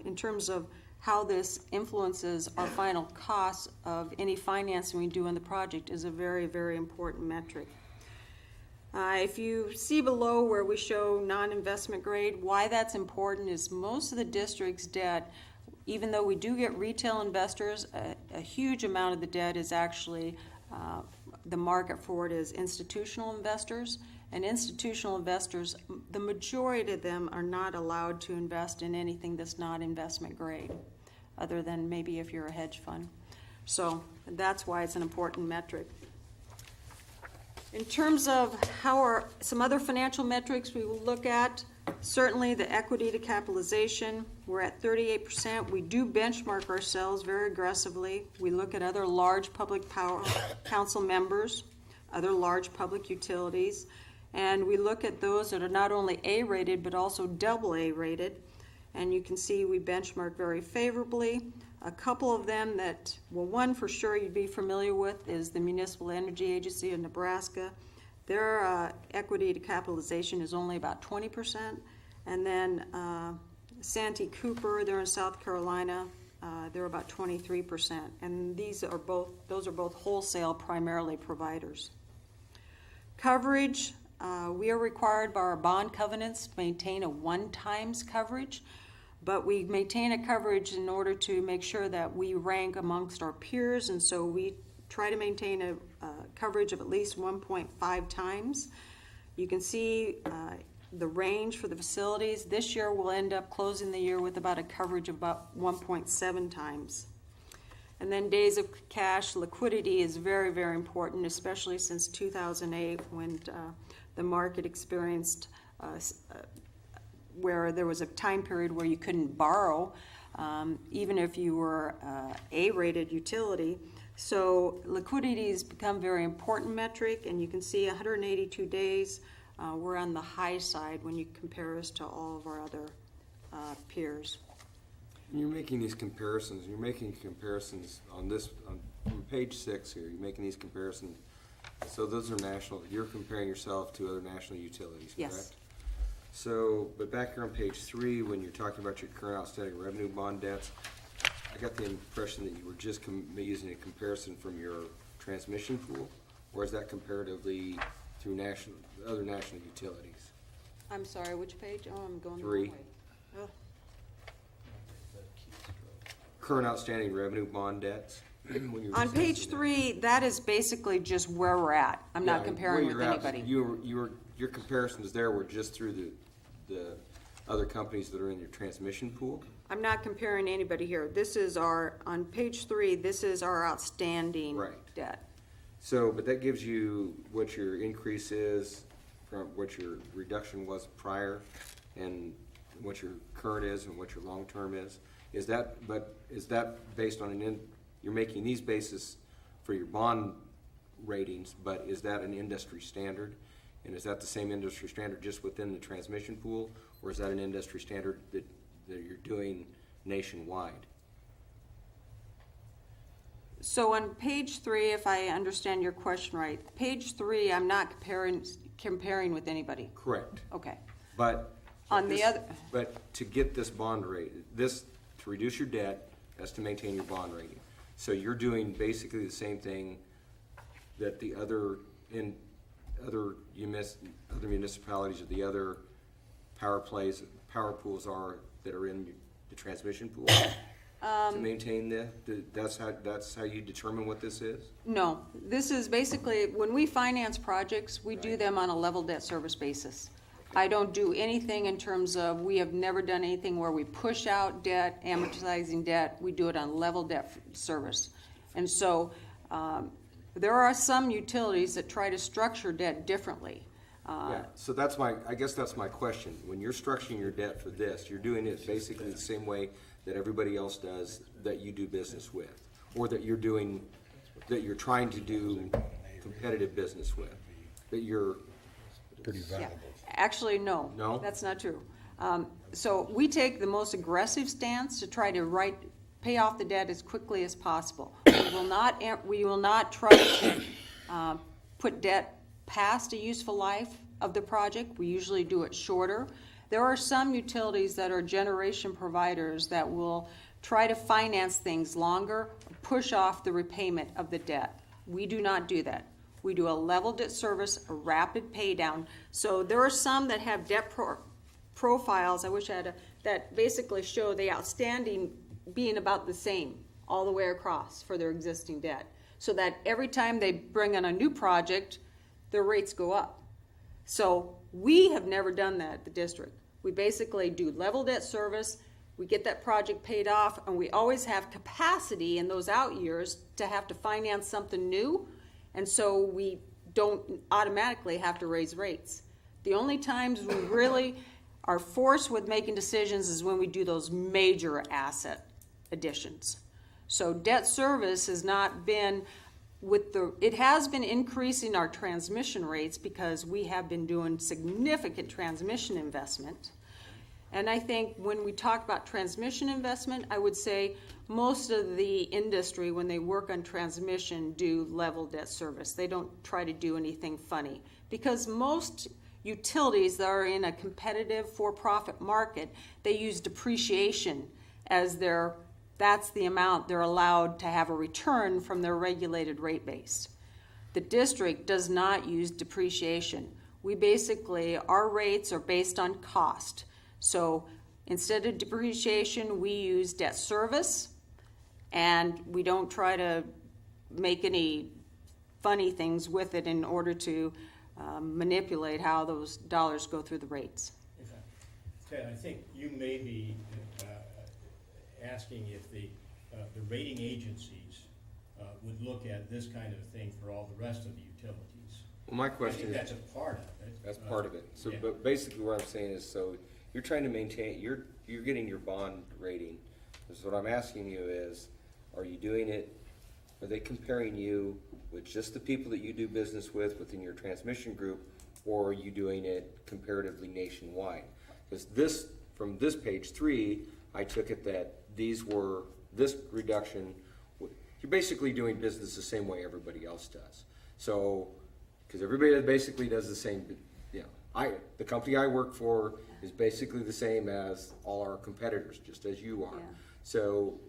in terms of how this influences our final costs of any financing we do in the project is a very, very important metric. If you see below where we show non-investment grade, why that's important is most of the district's debt, even though we do get retail investors, a huge amount of the debt is actually, the market for it is institutional investors. And institutional investors, the majority of them are not allowed to invest in anything that's not investment grade, other than maybe if you're a hedge fund. So that's why it's an important metric. In terms of some other financial metrics we will look at, certainly the equity to capitalization, we're at 38%. We do benchmark ourselves very aggressively. We look at other large public power council members, other large public utilities, and we look at those that are not only A-rated but also AA rated, and you can see we benchmark very favorably. A couple of them that, well, one for sure you'd be familiar with is the Municipal Energy Agency of Nebraska. Their equity to capitalization is only about 20%, and then Santee Cooper, they're in South Carolina, they're about 23%. And those are both wholesale primarily providers. Coverage, we are required by our bond covenants to maintain a 1x coverage, but we maintain a coverage in order to make sure that we rank amongst our peers, and so we try to maintain a coverage of at least 1.5 times. You can see the range for the facilities. This year we'll end up closing the year with about a coverage of about 1.7 times. And then days of cash liquidity is very, very important, especially since 2008 when the market experienced where there was a time period where you couldn't borrow, even if you were A-rated utility. So liquidity has become a very important metric, and you can see 182 days, we're on the high side when you compare us to all of our other peers. When you're making these comparisons, on page 6 here, you're making these comparisons. So those are national, you're comparing yourself to other national utilities, correct? Yes. So, but back here on page 3, when you're talking about your current outstanding revenue bond debts, I got the impression that you were just using a comparison from your transmission pool, or is that comparatively through other national utilities? I'm sorry, which page? Oh, I'm going the 3. wrong way. Oh. Current outstanding revenue bond debts? When you're On assessing page that. 3, that is basically just where we're at. I'm not Yeah, comparing where with you're at, anybody. Your comparisons there were just through the other companies that are in your transmission pool? I'm not comparing anybody here. This is on page 3, this is our outstanding Right. debt. So, but that gives you what your increase is from what your reduction was prior and what your current is and what your long-term is. Is that based on you're making these bases for your bond ratings, but is that an industry standard? And is that the same industry standard just within the transmission pool, or is that an industry standard that you're doing nationwide? So on page 3, if I understand your question right, page 3, I'm not comparing with anybody. Correct. Okay. But On the other, But to get this bond rate, to reduce your debt, that's to maintain your bond rating. So you're doing basically the same thing that the other municipalities or the other power pools are that are in the transmission pool to maintain that's how you determine what this is? no, this is basically, when we finance projects, we do them on a level debt service basis. I don't do anything in terms of, we have never done anything where we push out debt, amortizing debt. We do it on level debt service. And so there are some utilities that try to structure debt differently. Yeah, so I guess that's my question. When you're structuring your debt for this, you're doing it basically the same way that everybody else does that you do business with, or that you're trying to do competitive business with, that you're Pretty valuable. Actually, no. No? That's not true. So we take the most aggressive stance to try to pay off the debt as quickly as possible. We will not try to put debt past a useful life of the project. We usually do it shorter. There are some utilities that are generation providers that will try to finance things longer, push off the repayment of the debt. We do not do that. We do a level debt service, a rapid pay down. So there are some that have debt profiles, I wish I had that basically show the outstanding being about the same all the way across for their existing debt. So that every time they bring on a new project, their rates go up. So we have never done that at the district. We basically do level debt service, we get that project paid off, and we always have capacity in those out years to have to finance something new. And so we don't automatically have to raise rates. The only times we really are forced with making decisions is when we do those major asset additions. So debt service has not been it has been increasing our transmission rates because we have been doing significant transmission investment. And I think when we talk about transmission investment, I would say most of the industry, when they work on transmission, do level debt service. They don't try to do anything funny. Because most utilities that are in a competitive for-profit market, they use depreciation as their That's the amount they're allowed to have a return from their regulated rate base. The district does not use depreciation. We basically, our rates are based on cost. So instead of depreciation, we use debt service, and we don't try to make any funny things with it in order to manipulate how those dollars go through the rates. Ted, I think you may be asking if the rating agencies would look at this kind of thing for all the rest of the utilities. Well, my question is. I think that's a part of it. That's part of it. So, yeah. but basically what I'm saying is, so you're trying to maintain, you're getting your bond rating. So what I'm asking you is, are you doing it, are they comparing you with just the people that you do business with within your transmission group, or are you doing it comparatively nationwide? Because this, from this page 3, I took it that this reduction, you're basically doing business the same way everybody else does. So, because everybody basically does the same, the company I work for is basically the same as all our competitors, just as you are. Yeah. So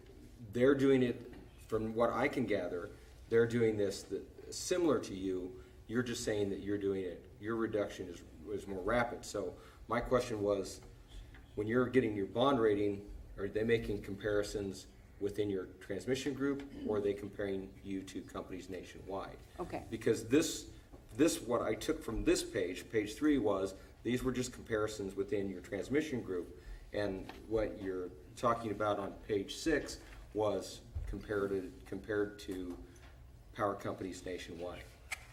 they're doing it, from what I can gather, they're doing this similar to you. You're just saying that you're doing it, your reduction is more rapid. So my question was, when you're getting your bond rating, are they making comparisons within your transmission group, or are they comparing you to companies nationwide? Okay. Because this what I took from this page 3, was these were just comparisons within your transmission group, and what you're talking about on page 6 was compared to power companies nationwide.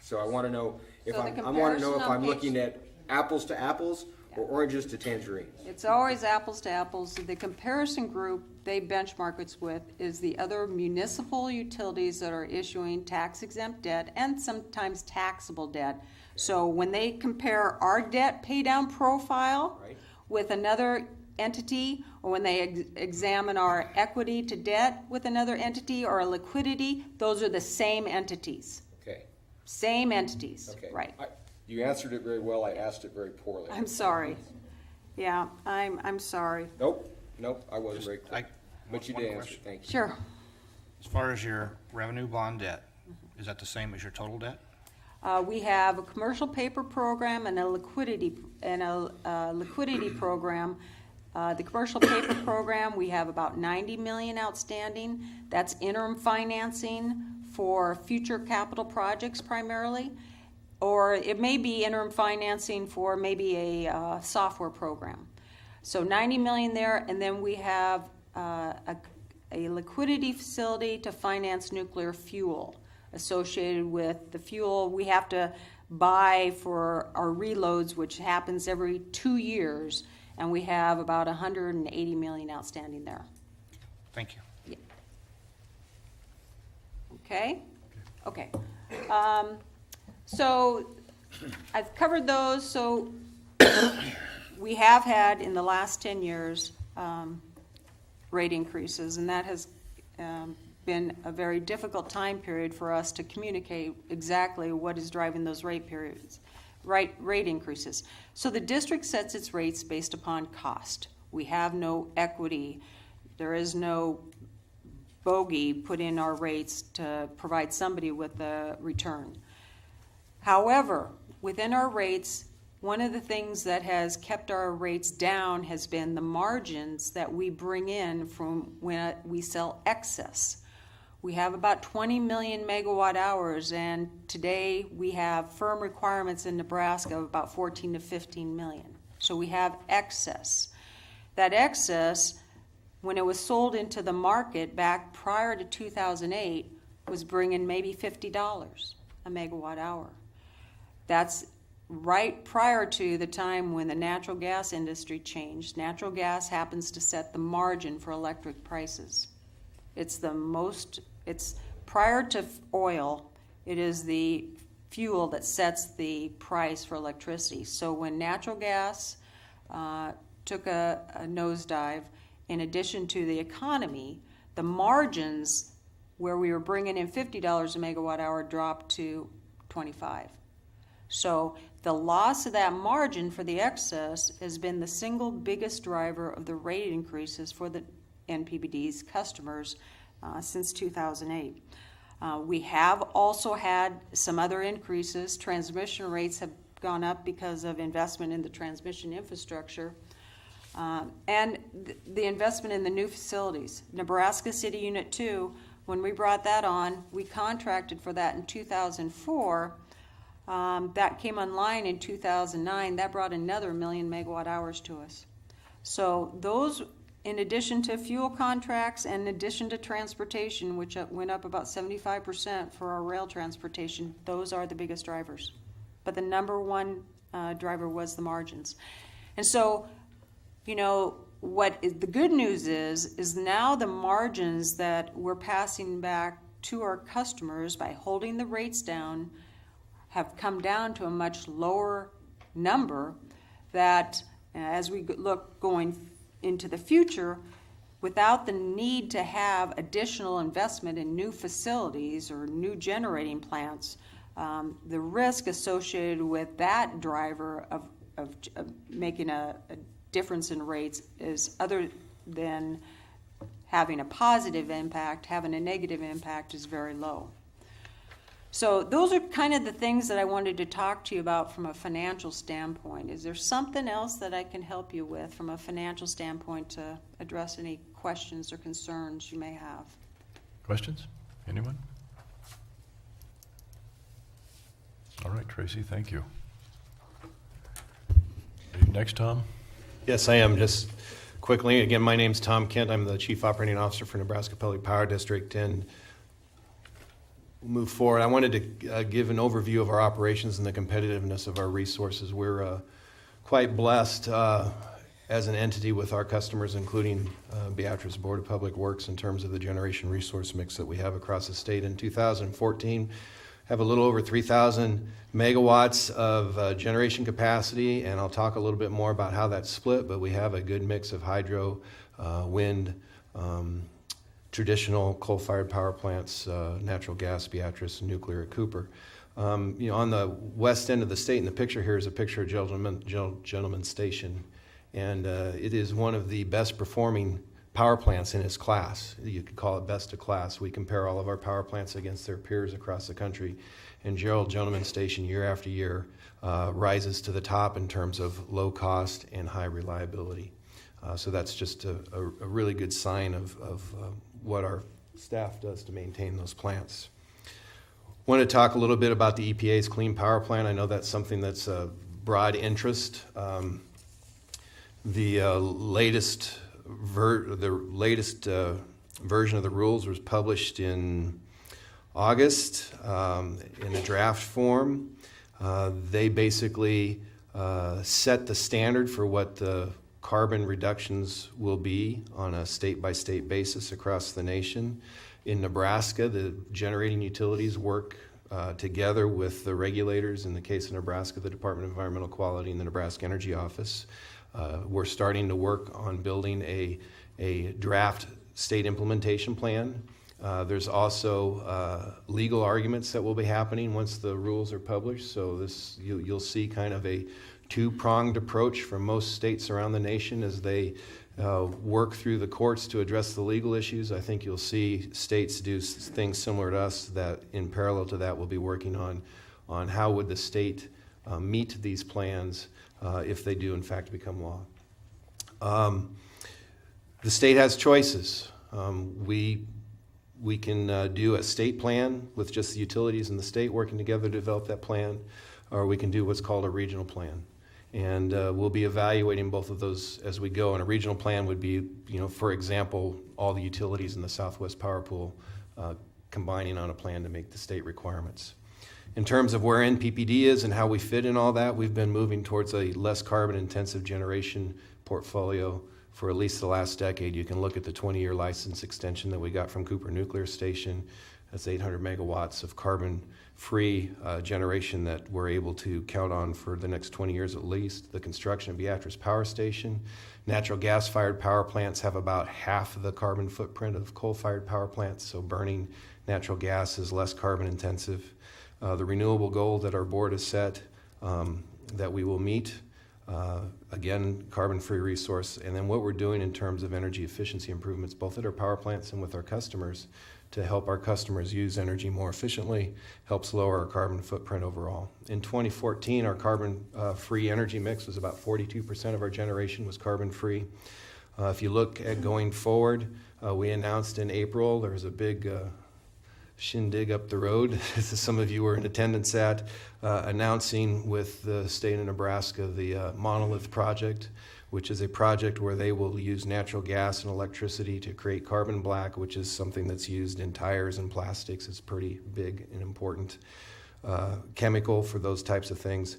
So I want to know if So the I'm looking at apples to apples or oranges to tangerines. It's always apples to apples. The comparison group they benchmark us with is the other municipal utilities that are issuing tax-exempt debt and sometimes taxable debt. So when they compare our debt pay-down profile Right. with another entity, or when they examine our equity to debt with another entity, or our liquidity, those are the same entities. Okay. Same entities, Okay. right. You answered it very well. I asked it very poorly. I'm sorry. Yeah, I'm sorry. Nope, I wasn't very clear. But you one did answer, question. thank you. Sure. As far as your revenue bond debt, is that the same as your total debt? We have a commercial paper program and a liquidity program. The commercial paper program, we have about 90 million outstanding. That's interim financing for future capital projects primarily, or it may be interim financing for maybe a software program. So 90 million there, and then we have a liquidity facility to finance nuclear fuel associated with the fuel we have to buy for our reloads, which happens every 2 years, and we have about 180 million outstanding there. Thank you. Yeah. Okay. So I've covered those. So we have had in the last 10 years rate increases, and that has been a very difficult time period for us to communicate exactly what is driving those rate increases. So the district sets its rates based upon cost. We have no equity. There is no bogey put in our rates to provide somebody with a return. However, within our rates, one of the things that has kept our rates down has been the margins that we bring in from when we sell excess. We have about 20 million megawatt hours, and today we have firm requirements in Nebraska of about 14 to 15 million. So we have excess. That excess, when it was sold into the market back prior to 2008, was bringing maybe $50 a megawatt hour. That's right prior to the time when the natural gas industry changed. Natural gas happens to set the margin for electric prices. It's prior to oil, it is the fuel that sets the price for electricity. So when natural gas took a nosedive, in addition to the economy, the margins where we were bringing in $50 a megawatt hour dropped to 25. So the loss of that margin for the excess has been the single biggest driver of the rate increases for the NPBD's customers since 2008. We have also had some other increases. Transmission rates have gone up because of investment in the transmission infrastructure. And the investment in the new facilities. Nebraska City Unit 2, when we brought that on, we contracted for that in 2004. That came online in 2009. That brought another 1 million megawatt hours to us. So those, in addition to fuel contracts and in addition to transportation, which went up about 75% for our rail transportation, those are the biggest drivers. But the number one driver was the margins. And so, you know, the good news is now the margins that we're passing back to our customers by holding the rates down have come down to a much lower number that as we look going into the future, without the need to have additional investment in new facilities or new generating plants, the risk associated with that driver of making a difference in rates is, other than having a positive impact, having a negative impact is very low. So those are kind of the things that I wanted to talk to you about from a financial standpoint. Is there something else that I can help you with from a financial standpoint to address any questions or concerns you may have? Questions? Anyone? All right, Tracy, thank you. Next, Tom. Yes, I am. Just quickly, again, my name's Tom Kent. I'm the Chief Operating Officer for Nebraska Public Power District, and we'll move forward. I wanted to give an overview of our operations and the competitiveness of our resources. We're quite blessed as an entity with our customers, including Beatrice Board of Public Works, in terms of the generation resource mix that we have across the state. In 2014, have a little over 3,000 megawatts of generation capacity, and I'll talk a little bit more about how that's split, but we have a good mix of hydro, wind, traditional coal-fired power plants, natural gas, Beatrice, nuclear at Cooper. On the west end of the state, in the picture here is a picture of Gentleman Station, and it is one of the best performing power plants in its class. You could call it best of class. We compare all of our power plants against their peers across the country, and Gentleman Station year after year rises to the top in terms of low cost and high reliability. So that's just a really good sign of what our staff does to maintain those plants. Want to talk a little bit about the EPA's Clean Power Plan. I know that's something that's a broad interest. The latest version of the rules was published in August in a draft form. They basically set the standard for what the carbon reductions will be on a state-by-state basis across the nation. In Nebraska, the generating utilities work together with the regulators. In the case of Nebraska, the Department of Environmental Quality and the Nebraska Energy Office. We're starting to work on building a draft state implementation plan. There's also legal arguments that will be happening once the rules are published. So you'll see kind of a two-pronged approach from most states around the nation as they work through the courts to address the legal issues. I think you'll see states do things similar to us that in parallel to that we'll be working on how would the state meet these plans if they do in fact become law. The state has choices. We can do a state plan with just the utilities in the state working together to develop that plan, or we can do what's called a regional plan. And we'll be evaluating both of those as we go. And a regional plan would be, for example, all the utilities in the Southwest Power Pool combining on a plan to make the state requirements. In terms of where NPPD is and how we fit in all that, we've been moving towards a less carbon-intensive generation portfolio for at least the last decade. You can look at the 20-year license extension that we got from Cooper Nuclear Station. That's 800 megawatts of carbon-free generation that we're able to count on for the next 20 years at least. The construction of Beatrice Power Station. Natural gas-fired power plants have about half of the carbon footprint of coal-fired power plants, so burning natural gas is less carbon-intensive. The renewable goal that our board has set that we will meet Again, carbon-free resource. And then what we're doing in terms of energy efficiency improvements, both at our power plants and with our customers, to help our customers use energy more efficiently, helps lower our carbon footprint overall. In 2014, our carbon-free energy mix was about 42% of our generation was carbon-free. If you look at going forward, we announced in April, there was a big shindig up the road, as some of you were in attendance at, announcing with the state of Nebraska the Monolith Project, which is a project where they will use natural gas and electricity to create carbon black, which is something that's used in tires and plastics. It's pretty big and important chemical for those types of things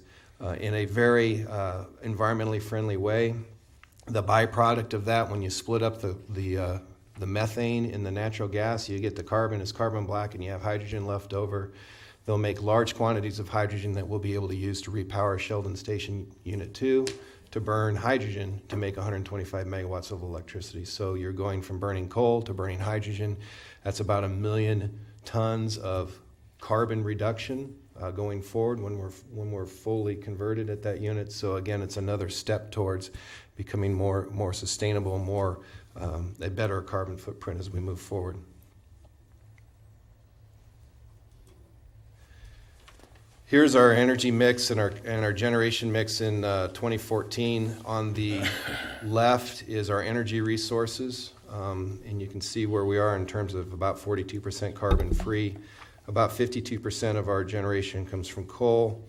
in a very environmentally friendly way. The byproduct of that, when you split up the methane in the natural gas, you get the carbon as carbon black and you have hydrogen left over. They'll make large quantities of hydrogen that we'll be able to use to repower Sheldon Station Unit 2 to burn hydrogen to make 125 megawatts of electricity. So you're going from burning coal to burning hydrogen. That's about 1 million tons of carbon reduction going forward when we're fully converted at that unit. So again, it's another step towards becoming more sustainable, a better carbon footprint as we move forward. Here's our energy mix and our generation mix in 2014. On the left is our energy resources, and you can see where we are in terms of about 42% carbon free. About 52% of our generation comes from coal.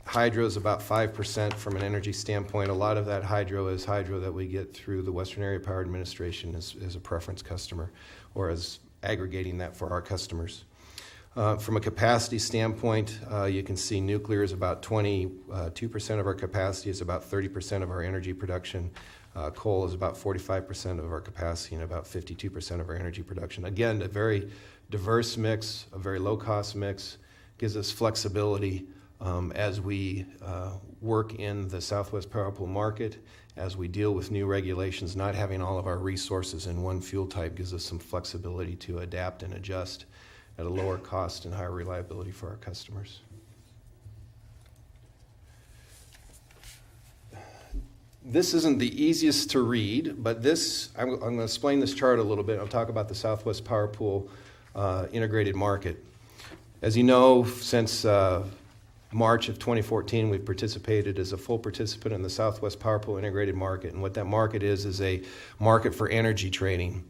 Hydro is about 5% from an energy standpoint. A lot of that hydro is hydro that we get through the Western Area Power Administration as a preference customer, or as aggregating that for our customers. From a capacity standpoint, you can see nuclear is about 22% of our capacity, is about 30% of our energy production. Coal is about 45% of our capacity and about 52% of our energy production. Again, a very diverse mix, a very low-cost mix, gives us flexibility as we work in the Southwest Power Pool market, as we deal with new regulations. Not having all of our resources in one fuel type gives us some flexibility to adapt and adjust at a lower cost and higher reliability for our customers. This isn't the easiest to read, but I'm going to explain this chart a little bit. I'll talk about the Southwest Power Pool integrated market. As you know, since March of 2014, we've participated as a full participant in the Southwest Power Pool integrated market. And what that market is a market for energy trading.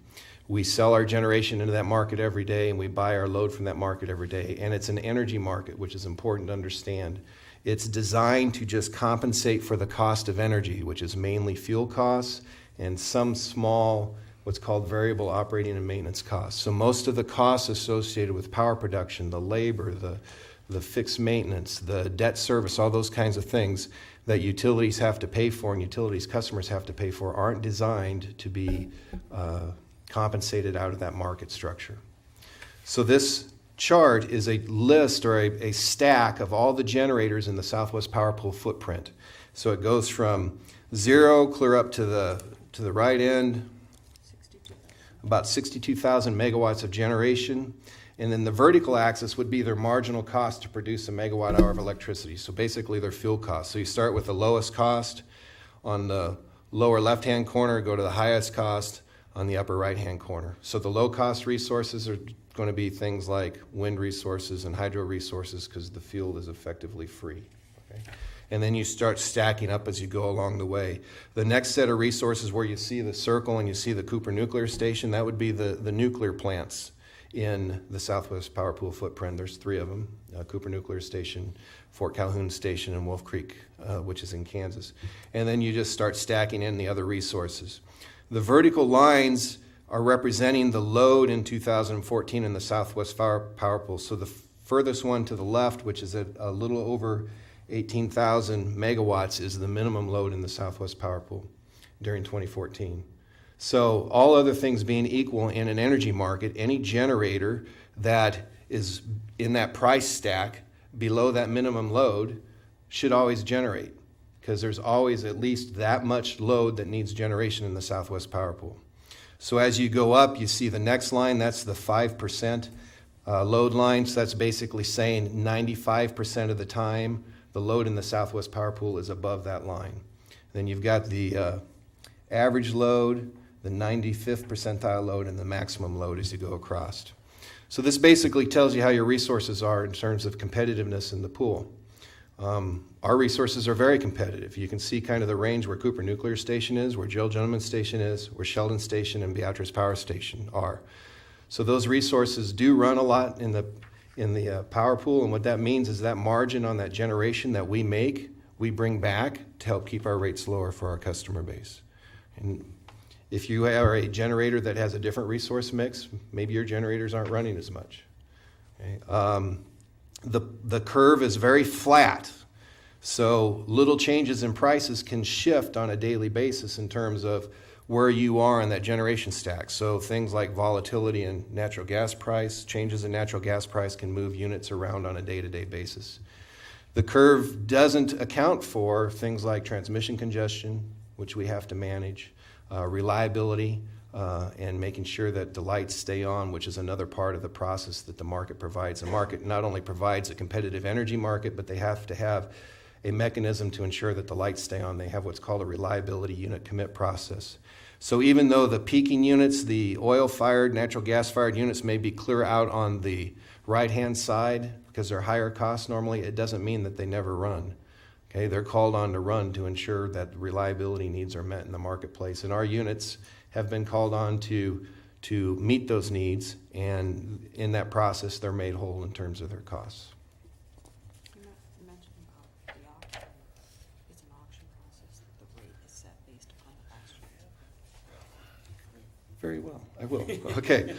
We sell our generation into that market every day, and we buy our load from that market every day. And it's an energy market, which is important to understand. It's designed to just compensate for the cost of energy, which is mainly fuel costs and some small, what's called variable operating and maintenance costs. So most of the costs associated with power production, the labor, the fixed maintenance, the debt service, all those kinds of things that utilities have to pay for and utilities customers have to pay for aren't designed to be compensated out of that market structure. So this chart is a list or a stack of all the generators in the Southwest Power Pool footprint. So it goes from 0 clear up to the right end, about 62,000 megawatts of generation. And then the vertical axis would be their marginal cost to produce a megawatt hour of electricity. So basically their fuel cost. So you start with the lowest cost on the lower left-hand corner, go to the highest cost on the upper right-hand corner. So the low-cost resources are going to be things like wind resources and hydro resources because the fuel is effectively free. Okay? And then you start stacking up as you go along the way. The next set of resources where you see the circle and you see the Cooper Nuclear Station, that would be the nuclear plants in the Southwest Power Pool footprint. There's 3 of them, Cooper Nuclear Station, Fort Calhoun Station, and Wolf Creek, which is in Kansas. And then you just start stacking in the other resources. The vertical lines are representing the load in 2014 in the Southwest Power Pool. So the furthest one to the left, which is a little over 18,000 megawatts, is the minimum load in the Southwest Power Pool during 2014. So all other things being equal in an energy market, any generator that is in that price stack below that minimum load should always generate, because there's always at least that much load that needs generation in the Southwest Power Pool. So as you go up, you see the next line, that's the 5% load line. So that's basically saying 95% of the time the load in the Southwest Power Pool is above that line. Then you've got the average load, the 95th percentile load, and the maximum load as you go across. So this basically tells you how your resources are in terms of competitiveness in the pool. Our resources are very competitive. You can see kind of the range where Cooper Nuclear Station is, where Jill Gentleman Station is, where Sheldon Station and Beatrice Power Station are. So those resources do run a lot in the power pool, and what that means is that margin on that generation that we make, we bring back to help keep our rates lower for our customer base. And if you are a generator that has a different resource mix, maybe your generators aren't running as much. Okay? The curve is very flat, so little changes in prices can shift on a daily basis in terms of where you are in that generation stack. So things like volatility in natural gas price, changes in natural gas price can move units around on a day-to-day basis. The curve doesn't account for things like transmission congestion, which we have to manage, reliability, and making sure that the lights stay on, which is another part of the process that the market provides. The market not only provides a competitive energy market, but they have to have a mechanism to ensure that the lights stay on. They have what's called a reliability unit commit process. So even though the peaking units, the oil-fired, natural gas-fired units may be clear out on the right-hand side because they're higher cost normally, it doesn't mean that they never run. Okay, they're called on to run to ensure that reliability needs are met in the marketplace. And our units have been called on to meet those needs, and in that process, they're made whole in terms of their costs. You mentioned about the auction. It's an auction process. The rate is set based upon the last year. Very well, I will. Okay,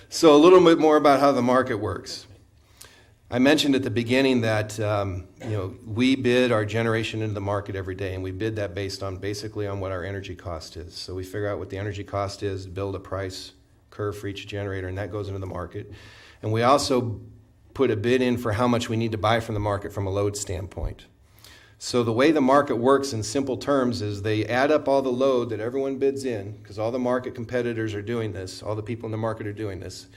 so a little bit more about how the market works. I mentioned at the beginning that we bid our generation into the market every day, and we bid that based on basically on what our energy cost is. So we figure out what the energy cost is, build a price curve for each generator, and that goes into the market. And we also put a bid in for how much we need to buy from the market from a load standpoint. So the way the market works in simple terms is they add up all the load that everyone bids in, because all the market competitors are doing this, all the people in the market are doing this.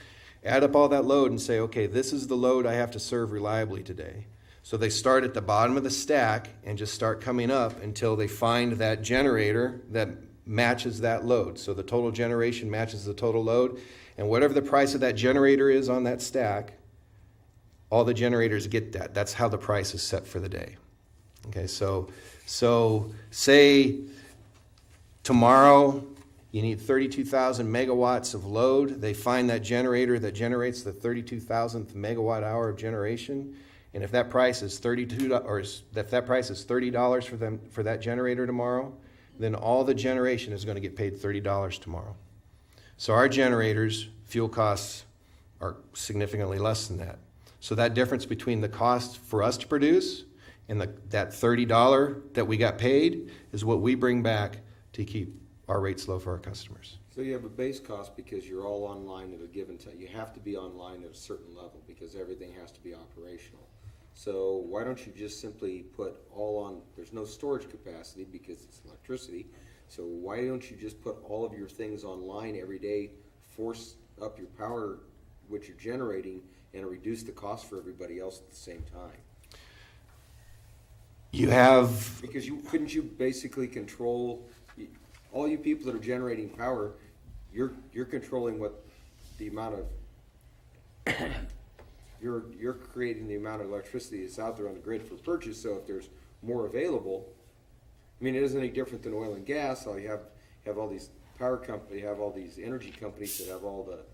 Add up all that load and say, okay, this is the load I have to serve reliably today. So they start at the bottom of the stack and just start coming up until they find that generator that matches that load. So the total generation matches the total load, and whatever the price of that generator is on that stack, all the generators get that. That's how the price is set for the day. Okay, so say tomorrow you need 32,000 megawatts of load. They find that generator that generates the 32,000th megawatt hour of generation, and if that price is $30 for that generator tomorrow, then all the generation is going to get paid $30 tomorrow. So our generators, fuel costs are significantly less than that. So that difference between the cost for us to produce and that $30 that we got paid is what we bring back to keep our rates low for our customers. So you have a base cost because you're all online at a given time. You have to be online at a certain level because everything has to be operational. So why don't you just simply put all on, there's no storage capacity because it's electricity, so why don't you just put all of your things online every day, force up your power, which you're generating, and reduce the cost for everybody else at the same time? You have... Because couldn't you basically control... All you people that are generating power, you're controlling what the amount of you're creating the amount of electricity that's out there on the grid for purchase. So if there's more available, I mean, it isn't any different than oil and gas. So you have all these power companies, you have all these energy companies that have all the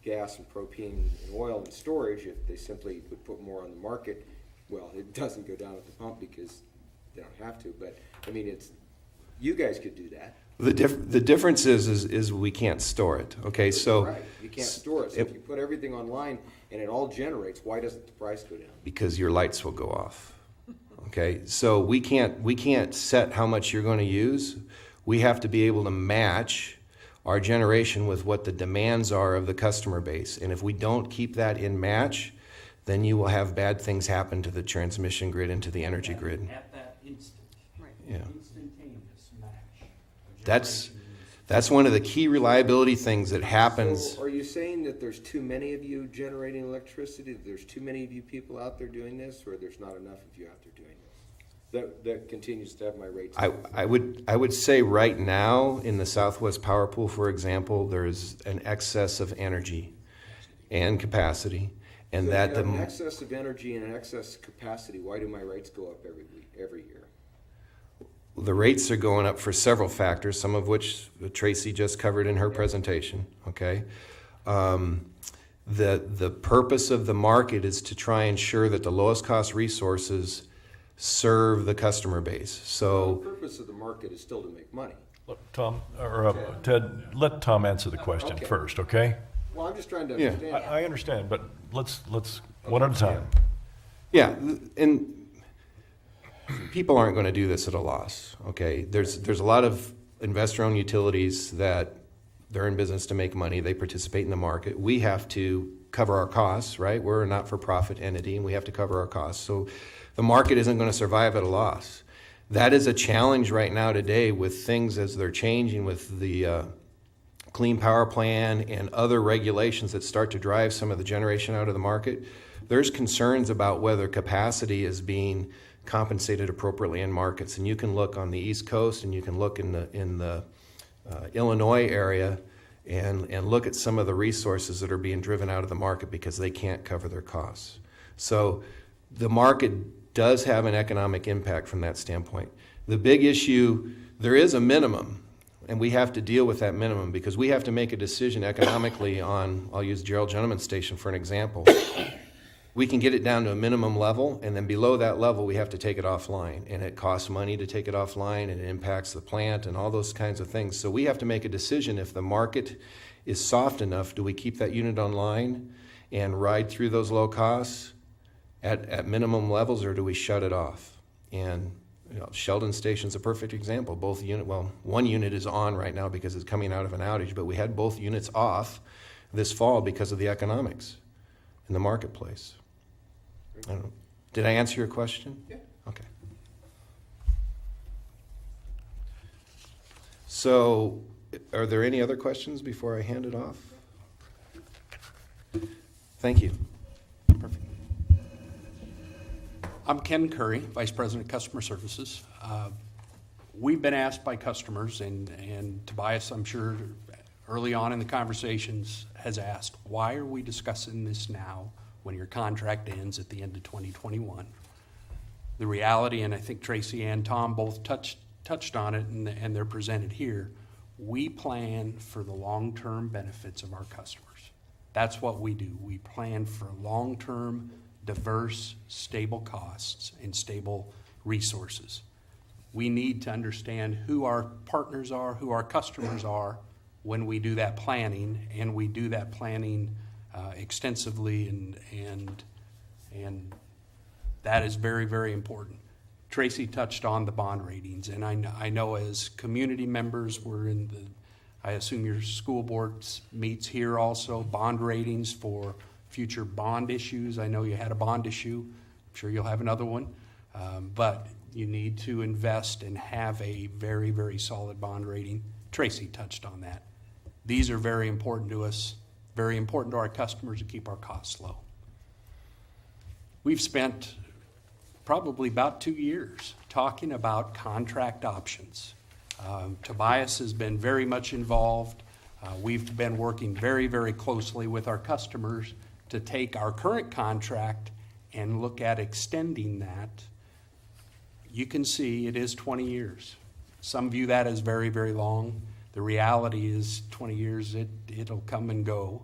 gas and propane and oil and storage. If they simply would put more on the market, well, it doesn't go down at the pump because they don't have to. But I mean, you guys could do that. The difference is we can't store it. Okay, so right, you can't store it. So if you put everything online and it all generates, why doesn't the price go down? Because your lights will go off. Okay, so we can't set how much you're going to use. We have to be able to match our generation with what the demands are of the customer base. And if we don't keep that in match, then you will have bad things happen to the transmission grid and to the energy grid. At that instant. Right. Yeah. Instantaneous match. That's one of the key reliability things that happens. So are you saying that there's too many of you generating electricity, that there's too many of you people out there doing this, or there's not enough of you out there doing this? that continues to have my rates. I would say right now in the Southwest Power Pool, for example, there's an excess of energy and capacity, and So that if you the have an excess of energy and an excess capacity, why do my rates go up every year? the rates are going up for several factors, some of which Tracy just covered in her presentation. Okay, the purpose of the market is to try and ensure that the lowest cost resources serve the customer base. So The purpose of the market is still to make money. Look, Tom, or Ted, let Tom answer the question Okay. first, okay? Well, I'm just trying to Yeah. understand. I understand, but let's one at a time. yeah, and people aren't going to do this at a loss. Okay, there's a lot of investor-owned utilities that they're in business to make money. They participate in the market. We have to cover our costs, right? We're a not-for-profit entity, and we have to cover our costs. So the market isn't going to survive at a loss. That is a challenge right now today with things as they're changing with the Clean Power Plan and other regulations that start to drive some of the generation out of the market. There's concerns about whether capacity is being compensated appropriately in markets. And you can look on the East Coast and you can look in the Illinois area and look at some of the resources that are being driven out of the market because they can't cover their costs. So the market does have an economic impact from that standpoint. The big issue, there is a minimum, and we have to deal with that minimum because we have to make a decision economically on, I'll use Gerald Gentleman Station for an example. We can get it down to a minimum level, and then below that level, we have to take it offline. And it costs money to take it offline, and it impacts the plant and all those kinds of things. So we have to make a decision. If the market is soft enough, do we keep that unit online and ride through those low costs at minimum levels, or do we shut it off? And Sheldon Station's a perfect example. One unit is on right now because it's coming out of an outage, but we had both units off this fall because of the economics in the marketplace. I don't know. Did I answer your question? Yeah. Okay. So, are there any other questions before I hand it off? Thank you. Perfect. I'm Ken Curry, Vice President of Customer Services. We've been asked by customers, and Tobias, I'm sure, early on in the conversations has asked, why are we discussing this now when your contract ends at the end of 2021? The reality, and I think Tracy and Tom both touched on it, and they're presented here, we plan for the long-term benefits of our customers. That's what we do. We plan for long-term, diverse, stable costs and stable resources. We need to understand who our partners are, who our customers are when we do that planning, and we do that planning extensively, and that is very, very important. Tracy touched on the bond ratings, and I know as community members, I assume your school board meets here also, bond ratings for future bond issues. I know you had a bond issue. I'm sure you'll have another one. But you need to invest and have a very, very solid bond rating. Tracy touched on that. These are very important to us, very important to our customers to keep our costs low. We've spent probably about 2 years talking about contract options. Tobias has been very much involved. We've been working very, very closely with our customers to take our current contract and look at extending that. You can see it is 20 years. Some view that as very, very long. The reality is 20 years, it'll come and go.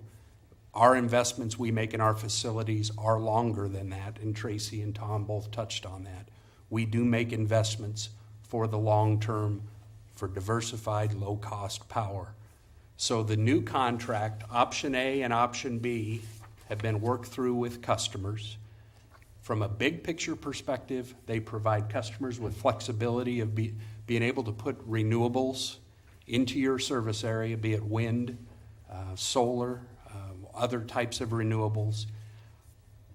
Our investments we make in our facilities are longer than that, and Tracy and Tom both touched on that. We do make investments for the long term, for diversified, low-cost power. So the new contract, option A and option B, have been worked through with customers. From a big picture perspective, they provide customers with flexibility of being able to put renewables into your service area, be it wind, solar, other types of renewables.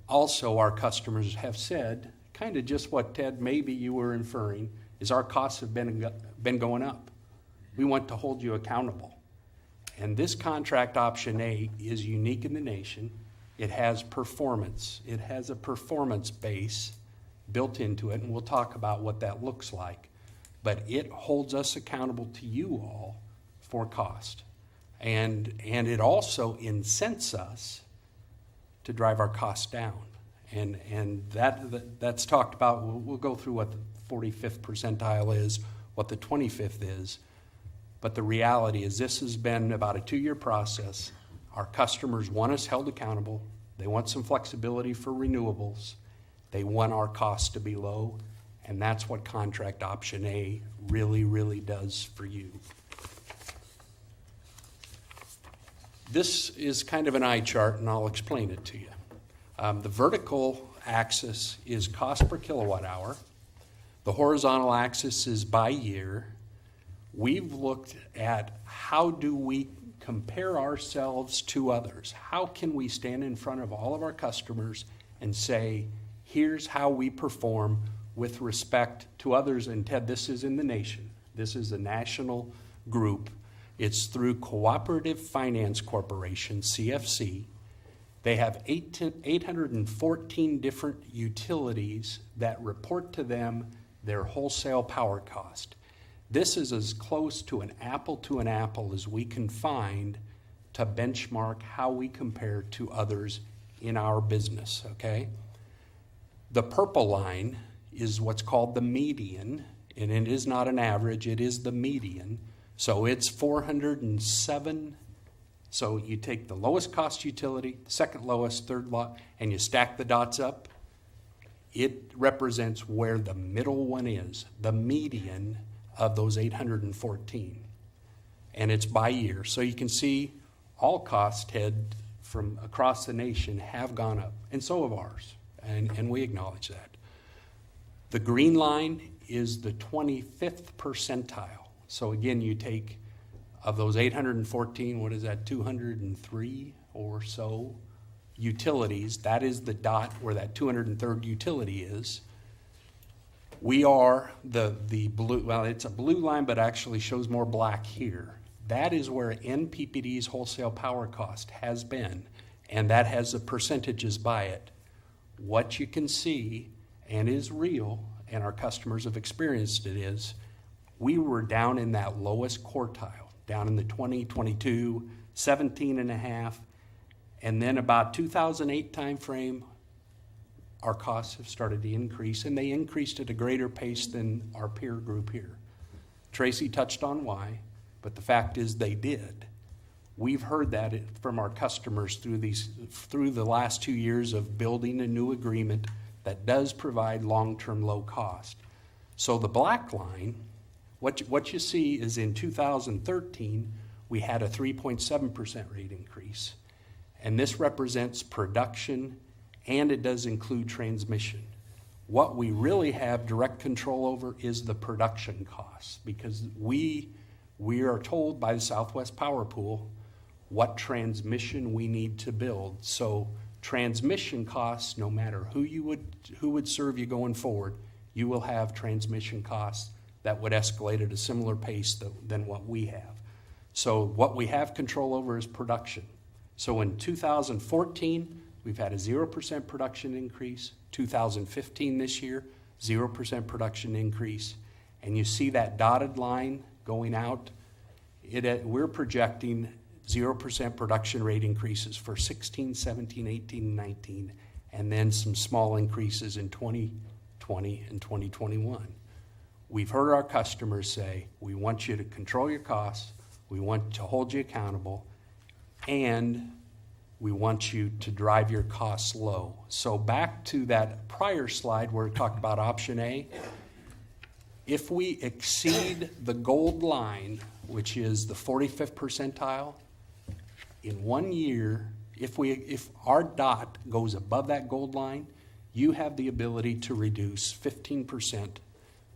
Also, our customers have said, kind of just what Ted, maybe you were inferring, is our costs have been going up. We want to hold you accountable. And this contract option A is unique in the nation. It has performance. It has a performance base built into it, and we'll talk about what that looks like. But it holds us accountable to you all for cost. And it also incents us to drive our costs down. And that's talked about. We'll go through what the 45th percentile is, what the 25th is. But the reality is this has been about a 2-year process. Our customers want us held accountable. They want some flexibility for renewables. They want our costs to be low. And that's what contract option A really, really does for you. This is kind of an eye chart, and I'll explain it to you. The vertical axis is cost per kilowatt hour. The horizontal axis is by year. We've looked at how do we compare ourselves to others. How can we stand in front of all of our customers and say, here's how we perform with respect to others. And Ted, this is in the nation. This is a national group. It's through Cooperative Finance Corporation, CFC. They have 814 different utilities that report to them their wholesale power cost. This is as close to an apple as we can find to benchmark how we compare to others in our business, okay? The purple line is what's called the median, and it is not an average, it is the median. So it's 407. So you take the lowest cost utility, the second lowest, third lot, and you stack the dots up. It represents where the middle one is, the median of those 814. And it's by year. So you can see all costs, Ted, from across the nation have gone up, and so have ours, and we acknowledge that. The green line is the 25th percentile. So again, you take, of those 814, what is that, 203 or so utilities, that is the dot where that 203rd utility is. We are the blue, well, it's a blue line, but actually shows more black here. That is where NPPD's wholesale power cost has been, and that has the percentages by it. What you can see, and is real, and our customers have experienced it, is we were down in that lowest quartile, down in the 2022, 17.5, and then about 2008 timeframe, our costs have started to increase, and they increased at a greater pace than our peer group here. Tracy touched on why, but the fact is they did. We've heard that from our customers through the last 2 years of building a new agreement that does provide long-term low cost. So the black line, what you see is in 2013, we had a 3.7% rate increase. And this represents production, and it does include transmission. What we really have direct control over is the production costs, because we are told by the Southwest Power Pool what transmission we need to build. So transmission costs, no matter who would serve you going forward, you will have transmission costs that would escalate at a similar pace than what we have. So what we have control over is production. So in 2014, we've had a 0% production increase. 2015 this year, 0% production increase. And you see that dotted line going out. We're projecting 0% production rate increases for 16, 17, 18, 19, and then some small increases in 2020 and 2021. We've heard our customers say, we want you to control your costs, we want to hold you accountable, and we want you to drive your costs low. So back to that prior slide where we talked about option A, if we exceed the gold line, which is the 45th percentile, in 1 year, if our dot goes above that gold line, you have the ability to reduce 15%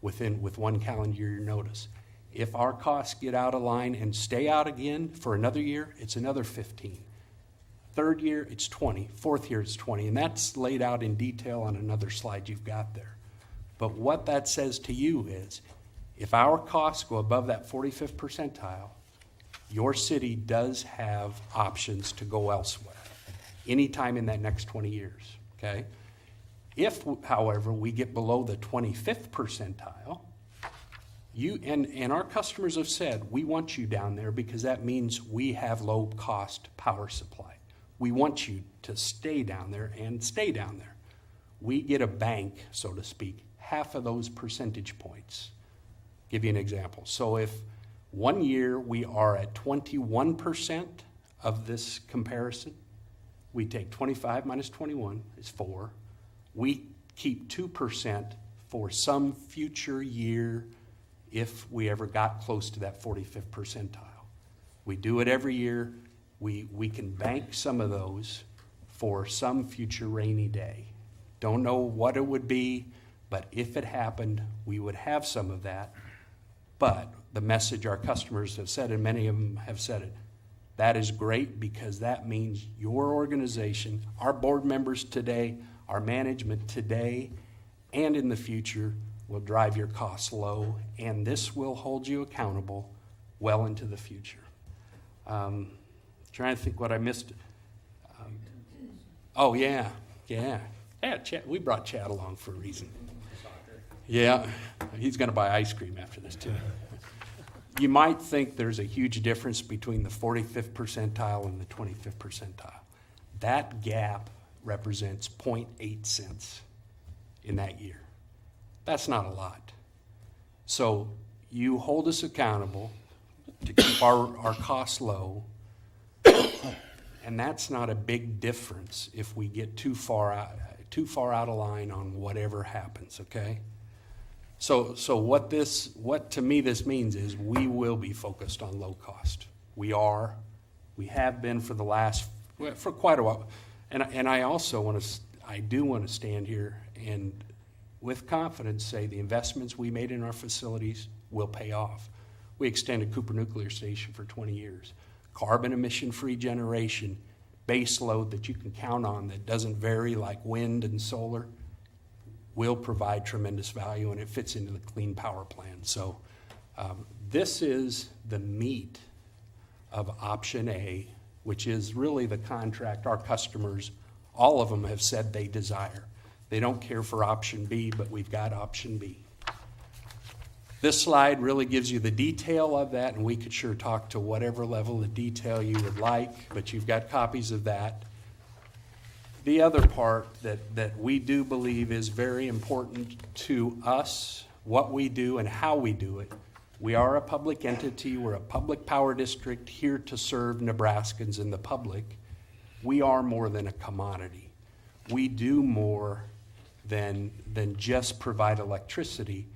with 1 calendar year notice. If our costs get out of line and stay out again for another year, it's another 15. Third year, it's 20. Fourth year, it's 20. And that's laid out in detail on another slide you've got there. But what that says to you is, if our costs go above that 45th percentile, your city does have options to go elsewhere anytime in that next 20 years, okay? If, however, we get below the 25th percentile, and our customers have said, we want you down there because that means we have low-cost power supply. We want you to stay down there and stay down there. We get a bank, so to speak, half of those percentage points. Give you an example. So if 1 year we are at 21% of this comparison, we take 25 minus 21 is 4. We keep 2% for some future year if we ever got close to that 45th percentile. We do it every year. We can bank some of those for some future rainy day. Don't know what it would be, but if it happened, we would have some of that. But the message our customers have said, and many of them have said it, that is great because that means your organization, our board members today, our management today, and in the future will drive your costs low, and this will hold you accountable well into the future. Trying to think what I missed. Oh, yeah. Chad, we brought Chad along for a reason. Yeah, he's going to buy ice cream after this, too. You might think there's a huge difference between the 45th percentile and the 25th percentile. That gap represents 0.8 cents in that year. That's not a lot. So you hold us accountable to keep our costs low, and that's not a big difference if we get too far out of line on whatever happens, okay? So what to me this means is we will be focused on low cost. We have been for quite a while. And I do want to stand here and with confidence say the investments we made in our facilities will pay off. We extended Cooper Nuclear Station for 20 years. Carbon emission-free generation, base load that you can count on that doesn't vary like wind and solar, will provide tremendous value, and it fits into the Clean Power Plan. So this is the meat of option A, which is really the contract our customers, all of them have said they desire. They don't care for option B, but we've got option B. This slide really gives you the detail of that, and we could sure talk to whatever level of detail you would like, but you've got copies of that. The other part that we do believe is very important to us, what we do and how we do it. We are a public entity. We're a public power district here to serve Nebraskans and the public. We are more than a commodity. We do more than just provide electricity.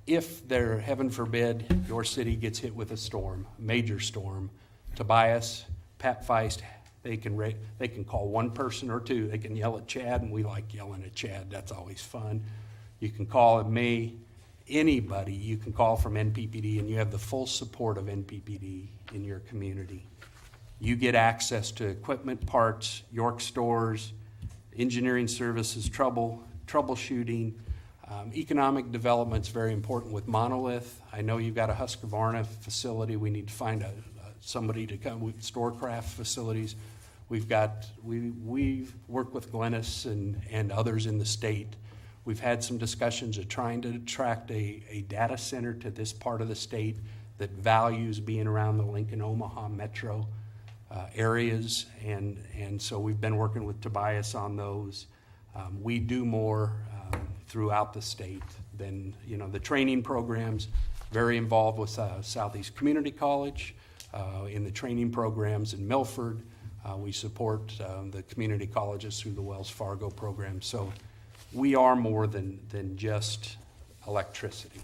If there, heaven forbid, your city gets hit with a storm, a major storm, Tobias, Pat Feist, they can call one person or two. They can yell at Chad, and we like yelling at Chad. That's always fun. You can call at me, anybody you can call from NPPD, and you have the full support of NPPD in your community. You get access to equipment, parts, York stores, engineering services, troubleshooting. Economic development's very important with Monolith. I know you've got a Husqvarna facility. We need to find somebody to come with Storecraft facilities. We've worked with Glennis and others in the state. We've had some discussions of trying to attract a data center to this part of the state that values being around the Lincoln, Omaha metro areas, and so we've been working with Tobias on those. We do more throughout the state than, the training programs, very involved with Southeast Community College in the training programs in Milford. We support the community colleges through the Wells Fargo program. So we are more than just electricity.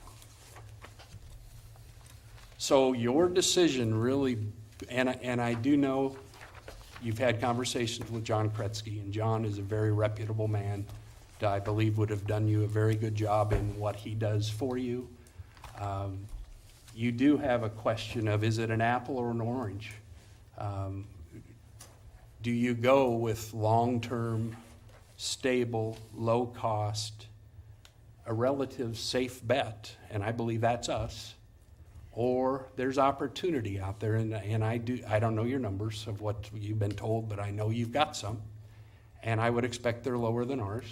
So your decision really, and I do know you've had conversations with John Kretzky, and John is a very reputable man that I believe would have done you a very good job in what he does for you. You do have a question of, is it an apple or an orange? Do you go with long-term, stable, low-cost, a relative safe bet, and I believe that's us, or there's opportunity out there, and I don't know your numbers of what you've been told, but I know you've got some, and I would expect they're lower than ours.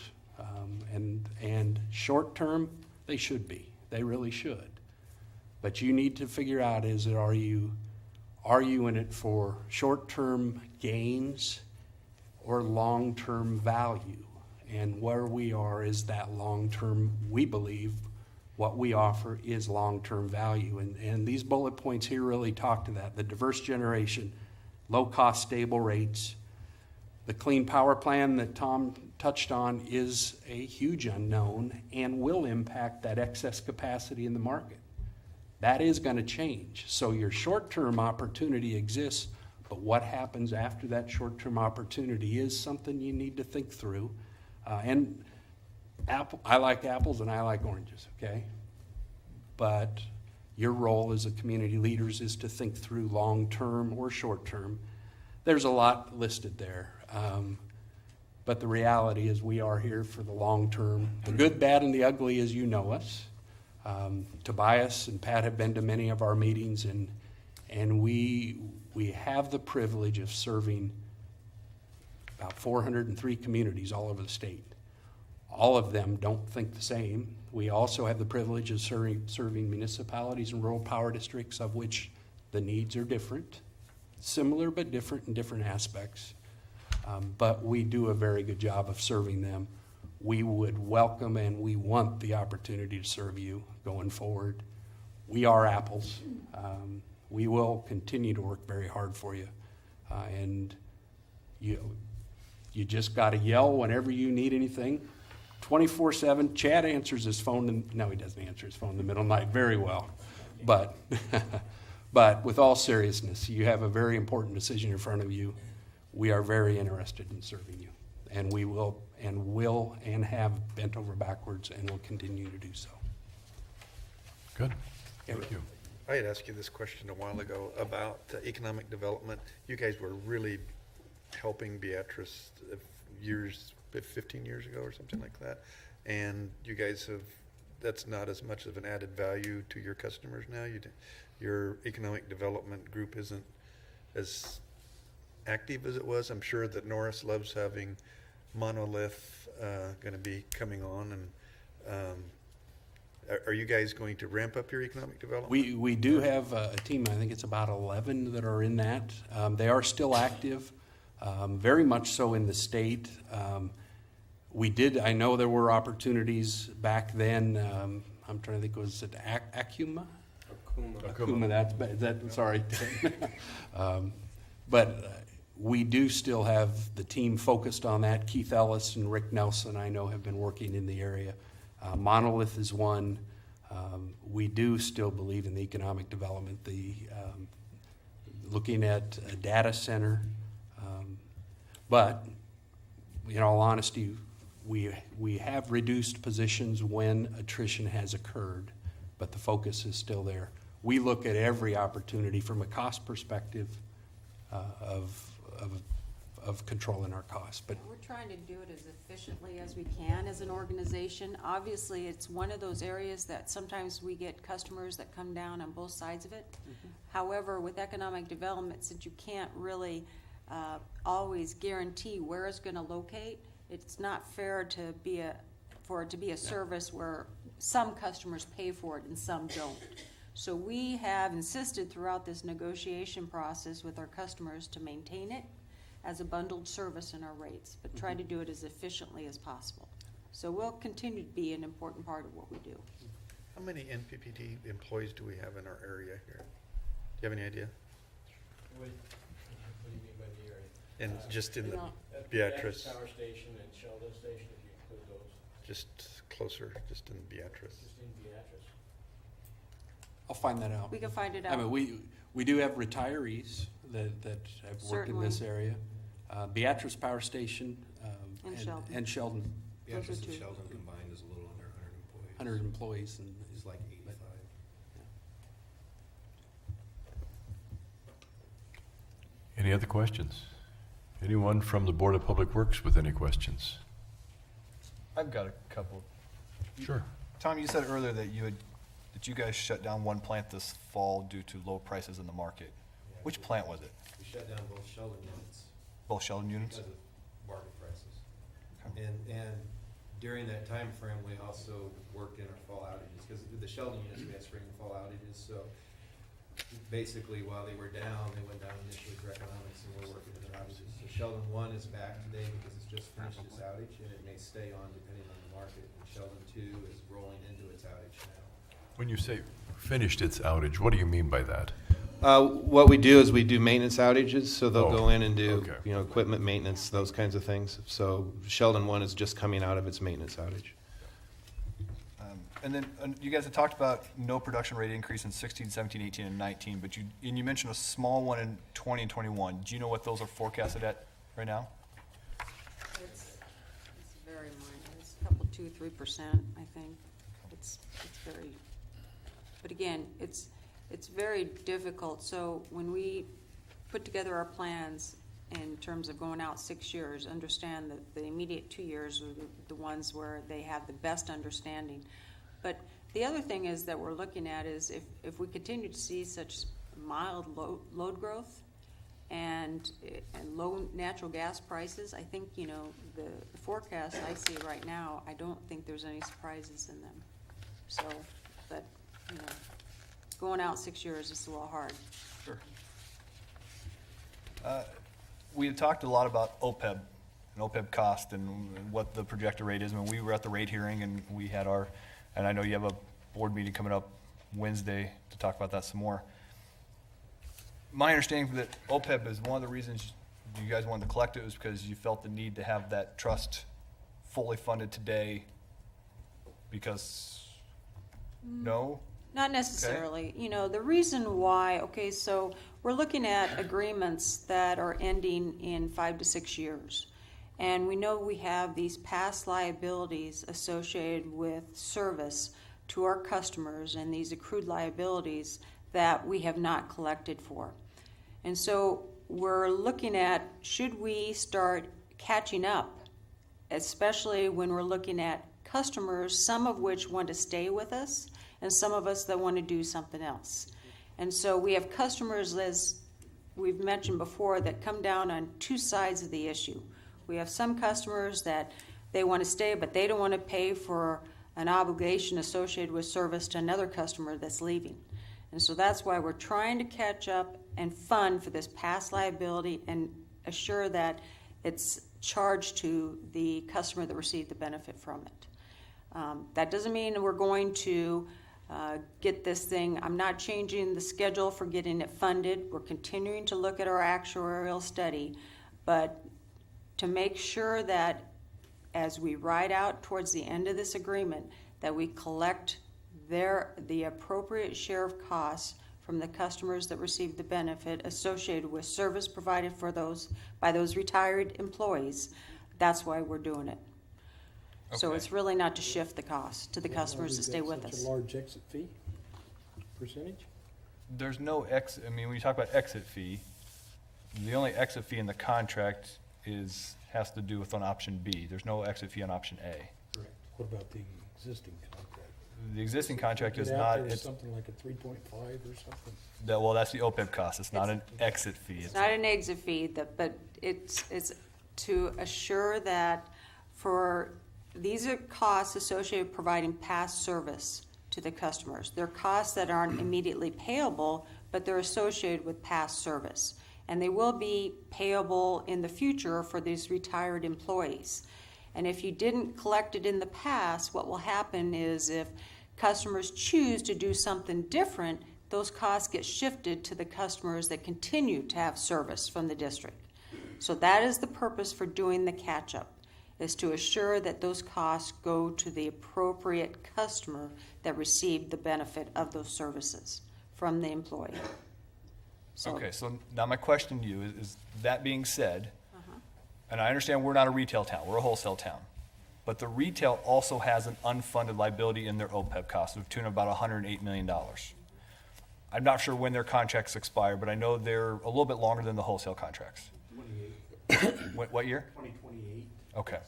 And short-term, they should be. They really should. But you need to figure out are you in it for short-term gains or long-term value? And where we are is that long-term, we believe what we offer is long-term value. And these bullet points here really talk to that. The diverse generation, low-cost, stable rates. The clean power plan that Tom touched on is a huge unknown and will impact that excess capacity in the market. That is going to change. So your short-term opportunity exists, but what happens after that short-term opportunity is something you need to think through. And I like apples and I like oranges, okay? But your role as a community leaders is to think through long-term or short-term. There's a lot listed there. But the reality is we are here for the long term. The good, bad, and the ugly as you know us. Tobias and Pat have been to many of our meetings, and we have the privilege of serving about 403 communities all over the state. All of them don't think the same. We also have the privilege of serving municipalities and rural power districts of which the needs are different, similar but different in different aspects. But we do a very good job of serving them. We would welcome and we want the opportunity to serve you going forward. We are apples. We will continue to work very hard for you. And you just got to yell whenever you need anything. 24/7. Chad answers his phone. No, he doesn't answer his phone in the middle of the night very well. But with all seriousness, you have a very important decision in front of you. We are very interested in serving you, and we will and have bent over backwards and will continue to do so. Good. Thank you. I had asked you this question a while ago about economic development. You guys were really helping Beatrice 15 years ago or something like that. And you guys that's not as much of an added value to your customers now. Your economic development group isn't as active as it was. I'm sure that Norris loves having Monolith going to be coming on. And are you guys going to ramp up your economic development? We do have a team, I think it's about 11 that are in that. They are still active, very much so in the state. I know there were opportunities back then. I'm trying to think, was it Akuma? Akuma, sorry. But we do still have the team focused on that. Keith Ellis and Rick Nelson, I know, have been working in the area. Monolith is one. We do still believe in the economic development, looking at a data center. But in all honesty, we have reduced positions when attrition has occurred, but the focus is still there. We look at every opportunity from a cost perspective of controlling our costs. But we're trying to do it as efficiently as we can as an organization. Obviously, it's one of those areas that sometimes we get customers that come down on both sides of it. Mm-hmm. However, with economic development, since you can't really always guarantee where it's going to locate, it's not fair for it to be a service where some customers pay for it and some don't. So we have insisted throughout this negotiation process with our customers to maintain it as a bundled service in our rates, but try to do it as efficiently as possible. So we'll continue to be an important part of what we do. How many NPPD employees do we have in our area here? Do you have any idea? What do you mean by the area? And just in the Beatrice Beatrice, Power Station and Sheldon Station, if you include those. just closer, just in Beatrice. Just in Beatrice. I'll find that out. We can find it out. I mean, we do have retirees that have worked in this area. Beatrice Power Station and Sheldon. Beatrice and Sheldon combined is a little under 100 employees. 100 employees. And is like 85. Any other questions? Anyone from the Board of Public Works with any questions? I've got a couple. Sure. Tom, you said earlier that you guys shut down one plant this fall due to low prices in the market. Yeah, Which plant was it? We shut down both Sheldon units Both Sheldon units? because of market prices. Okay. And during that time frame, we also worked in our fall outages, because the Sheldon units, we had spring and fall outages, so basically, while they were down, they went down initially for economics, and we're working in their outages. So Sheldon 1 is back today because it's just finished its outage, and it may stay on depending on the market. And Sheldon 2 is rolling into its outage now. When you say finished its outage, what do you mean by that? What we do is we do maintenance outages, so they'll go in and do, okay. equipment maintenance, those kinds of things. So Sheldon 1 is just coming out of its maintenance outage. And then you guys have talked about no production rate increase in 16, 17, 18, and 19, but you mentioned a small one in 20 and 21. Do you know what those are forecasted at right now? It's very minor. It's a couple, 2-3%, I think. It's very, but again, it's very difficult. So when we put together our plans in terms of going out 6 years, understand that the immediate 2 years are the ones where they have the best understanding. But the other thing is that we're looking at is if we continue to see such mild load growth and low natural gas prices, I think, the forecast I see right now, I don't think there's any surprises in them. So, but, going out 6 years is a little hard. Sure. We had talked a lot about OPEB and OPEB cost and what the projected rate is. And we were at the rate hearing, and we had and I know you have a board meeting coming up Wednesday to talk about that some more. My understanding that OPEB is one of the reasons you guys wanted to collect it was because you felt the need to have that trust fully funded today because, no? Not necessarily. The reason why, so we're looking at agreements that are ending in 5 to 6 years. And we know we have these past liabilities associated with service to our customers and these accrued liabilities that we have not collected for. And so we're looking at, should we start catching up, especially when we're looking at customers, some of which want to stay with us and some of us that want to do something else. And so we have customers, as we've mentioned before, that come down on two sides of the issue. We have some customers that they want to stay, but they don't want to pay for an obligation associated with service to another customer that's leaving. And so that's why we're trying to catch up and fund for this past liability and assure that it's charged to the customer that received the benefit from it. That doesn't mean we're going to get this thing. I'm not changing the schedule for getting it funded. We're continuing to look at our actuarial study, but to make sure that as we ride out towards the end of this agreement, that we collect the appropriate share of costs from the customers that receive the benefit associated with service provided by those retired employees. That's why we're doing it. Okay. So it's really not to shift the cost to the customers that stay with us. Such a large exit fee percentage? There's no exit. I mean, when you talk about exit fee, the only exit fee in the contract has to do with on option B. There's no exit fee on option A. Correct. What about the existing contract? The existing contract is Get out not. there to It's something like a 3.5 or something. well, that's the OPEB cost. It's not an exit fee. It's not an exit fee, but it's to assure that these are costs associated with providing past service to the customers. They're costs that aren't immediately payable, but they're associated with past service. And they will be payable in the future for these retired employees. And if you didn't collect it in the past, what will happen is if customers choose to do something different, those costs get shifted to the customers that continue to have service from the district. So that is the purpose for doing the catch-up, is to assure that those costs go to the appropriate customer that received the benefit of those services from the employee. Okay, so now my question to you is that being said, and I understand we're not a retail town, we're a wholesale town, but the retail also has an unfunded liability in their OPEB costs of tune of about $108 million. I'm not sure when their contracts expire, but I know they're a little bit longer than the wholesale contracts. 28. What year? 2028. Okay.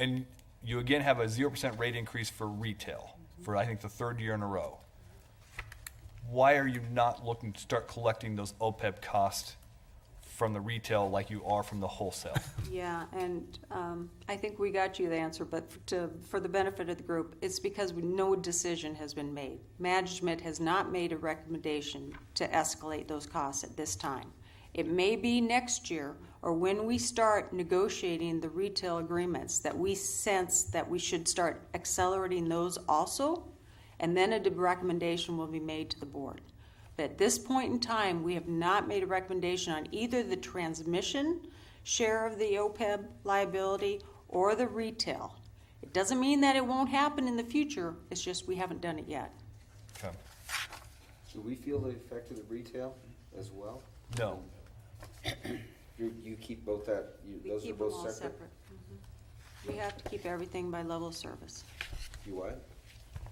And you again have a 0% rate increase for retail for I think the third year in a row. Why are you not looking to start collecting those OPEB costs from the retail like you are from the wholesale. Yeah, and I think we got you the answer, but for the benefit of the group, it's because no decision has been made. Management has not made a recommendation to escalate those costs at this time. It may be next year or when we start negotiating the retail agreements that we sense that we should start accelerating those also, and then a recommendation will be made to the board. But at this point in time, we have not made a recommendation on either the transmission share of the OPEB liability or the retail. It doesn't mean that it won't happen in the future, it's just we haven't done it yet. Okay. Do we feel the effect of the retail as well? No. You keep both that, We those are keep them both all separate? separate. We have to keep everything by level of service. You what?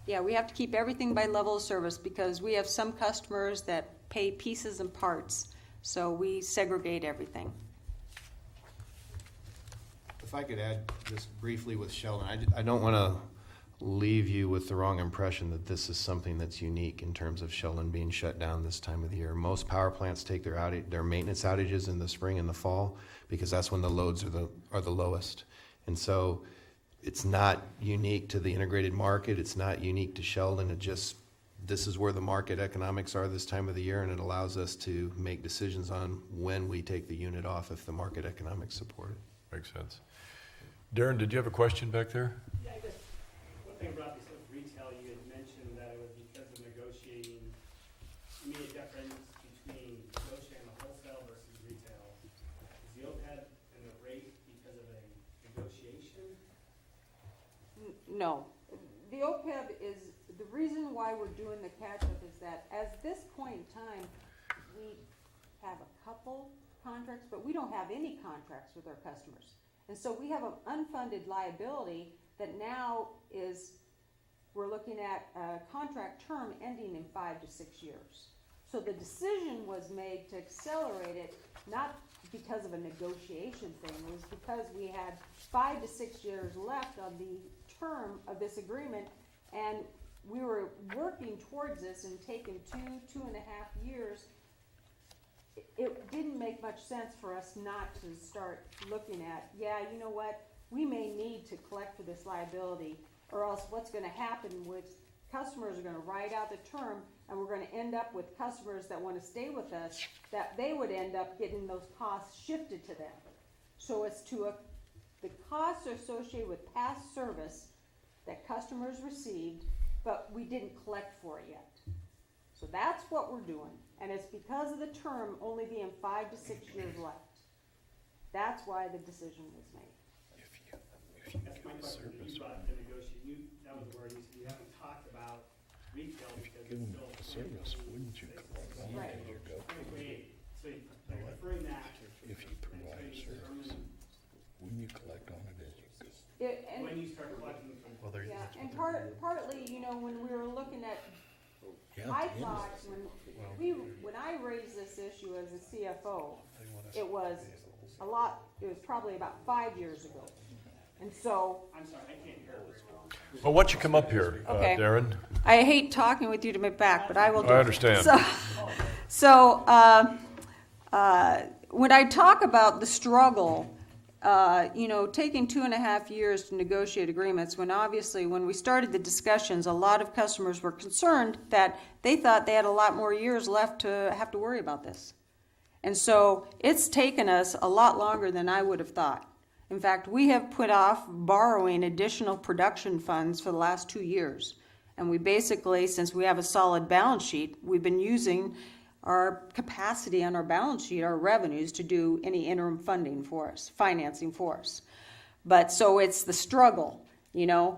Yeah, we have to keep everything by level of service because we have some customers that pay pieces and parts, so we segregate everything. If I could add just briefly with Sheldon, I don't want to leave you with the wrong impression that this is something that's unique in terms of Sheldon being shut down this time of the year. Most power plants take their maintenance outages in the spring and the fall because that's when the loads are the lowest. And so it's not unique to the integrated market. It's not unique to Sheldon. This is where the market economics are this time of the year, and it allows us to make decisions on when we take the unit off if the market economics support it. Makes sense. Darren, did you have a question back there? Yeah, I guess one thing about this with retail, you had mentioned that it was because of negotiating. You made a difference between negotiating the wholesale versus retail. Is the OPEB and the rate because of a negotiation? No. The OPEB is, the reason why we're doing the catch-up is that at this point in time, we have a couple contracts, but we don't have any contracts with our customers. And so we have an unfunded liability that now we're looking at a contract term ending in 5 to 6 years. So the decision was made to accelerate it, not because of a negotiation thing, it was because we had 5 to 6 years left on the term of this agreement, and we were working towards this and taking 2.5 years. It didn't make much sense for us not to start looking at, yeah, you know what, we may need to collect for this liability, or else what's gonna happen with customers are gonna ride out the term, and we're gonna end up with customers that wanna stay with us, that they would end up getting those costs shifted to them. So it's the costs are associated with past service that customers received, but we didn't collect for it yet. So that's what we're doing, and it's because of the term only being 5 to 6 years left. That's why the decision was made. That's my question. You brought up the negotiation. That was the word you haven't talked about retail because it's still. Service, wouldn't you collect on it Right. as you go? So you're referring that. If you provide a service, wouldn't you collect on it as you go? When you start collecting from. Yeah, and partly, you know, when we were looking at, Yeah, I at the end of thought when I raised this issue as a CFO, it was probably about 5 years ago. And so. I'm sorry, I can't hear. Well, why don't you come up here, Okay. Darren? I hate talking with you to my back, but I will do it. I understand. So when I talk about the struggle, taking 2.5 years to negotiate agreements, when we started the discussions, a lot of customers were concerned that they thought they had a lot more years left to have to worry about this. And so it's taken us a lot longer than I would have thought. In fact, we have put off borrowing additional production funds for the last 2 years. And we basically, since we have a solid balance sheet, we've been using our capacity on our balance sheet, our revenues, to do any interim funding for us, financing for us. But so it's the struggle,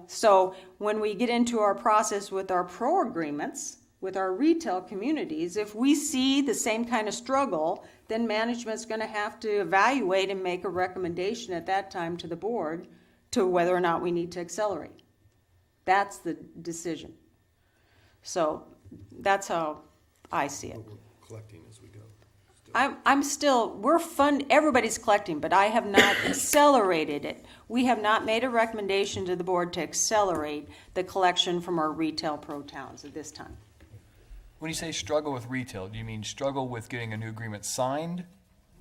So when we get into our process with our pro agreements, with our retail communities, if we see the same kind of struggle, then management's going to have to evaluate and make a recommendation at that time to the board to whether or not we need to accelerate. That's the decision. So that's how I see it. We're collecting as we go. Everybody's collecting, but I have not accelerated it. We have not made a recommendation to the board to accelerate the collection from our retail pro towns at this time. When you say struggle with retail, do you mean struggle with getting a new agreement signed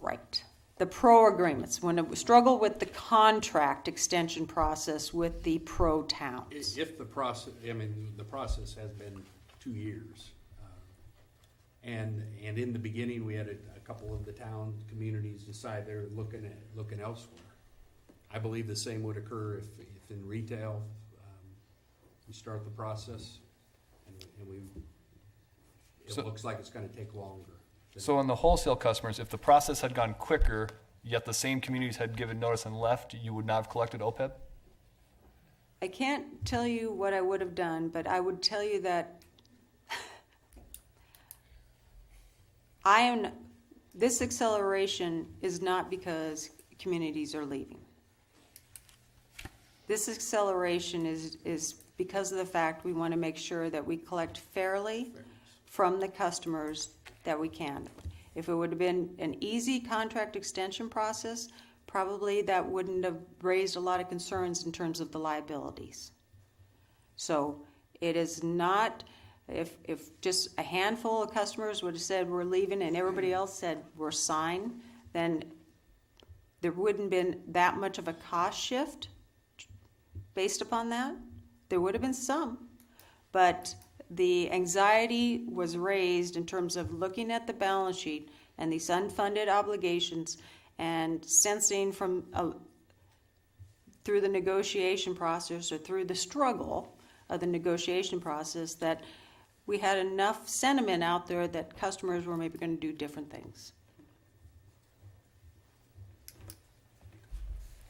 Right. The pro agreements, when we struggle with the contract extension process with the pro towns. If the process, I mean, the process has been 2 years. And in the beginning, we had a couple of the town communities decide they're looking elsewhere. I believe the same would occur if in retail, we start the process and it looks like it's gonna take longer. So in the wholesale customers, if the process had gone quicker, yet the same communities had given notice and left, you would not have collected OPEB? I can't tell you what I would have done, but I would tell you that this acceleration is not because communities are leaving. This acceleration is because of the fact we want to make sure that we collect fairly from the customers that we can. If it would have been an easy contract extension process, probably that wouldn't have raised a lot of concerns in terms of the liabilities. So it is not, if just a handful of customers would have said we're leaving and everybody else said we're signed, then there wouldn't have been that much of a cost shift based upon that. There would have been some, but the anxiety was raised in terms of looking at the balance sheet and these unfunded obligations and sensing from through the negotiation process or through the struggle of the negotiation process that we had enough sentiment out there that customers were maybe going to do different things.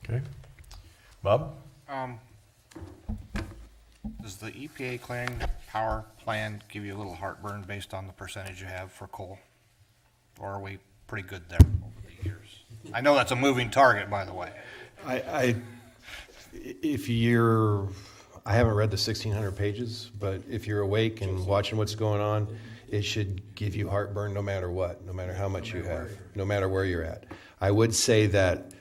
Okay. Bob? Does the EPA clearing power plan give you a little heartburn based on the percentage you have for coal? Or are we pretty good there over the years? I know that's a moving target, by the way. I haven't read the 1,600 pages, but if you're awake and watching what's going on, it should give you heartburn no matter what, no matter how much you have, no matter where you're at. I would say that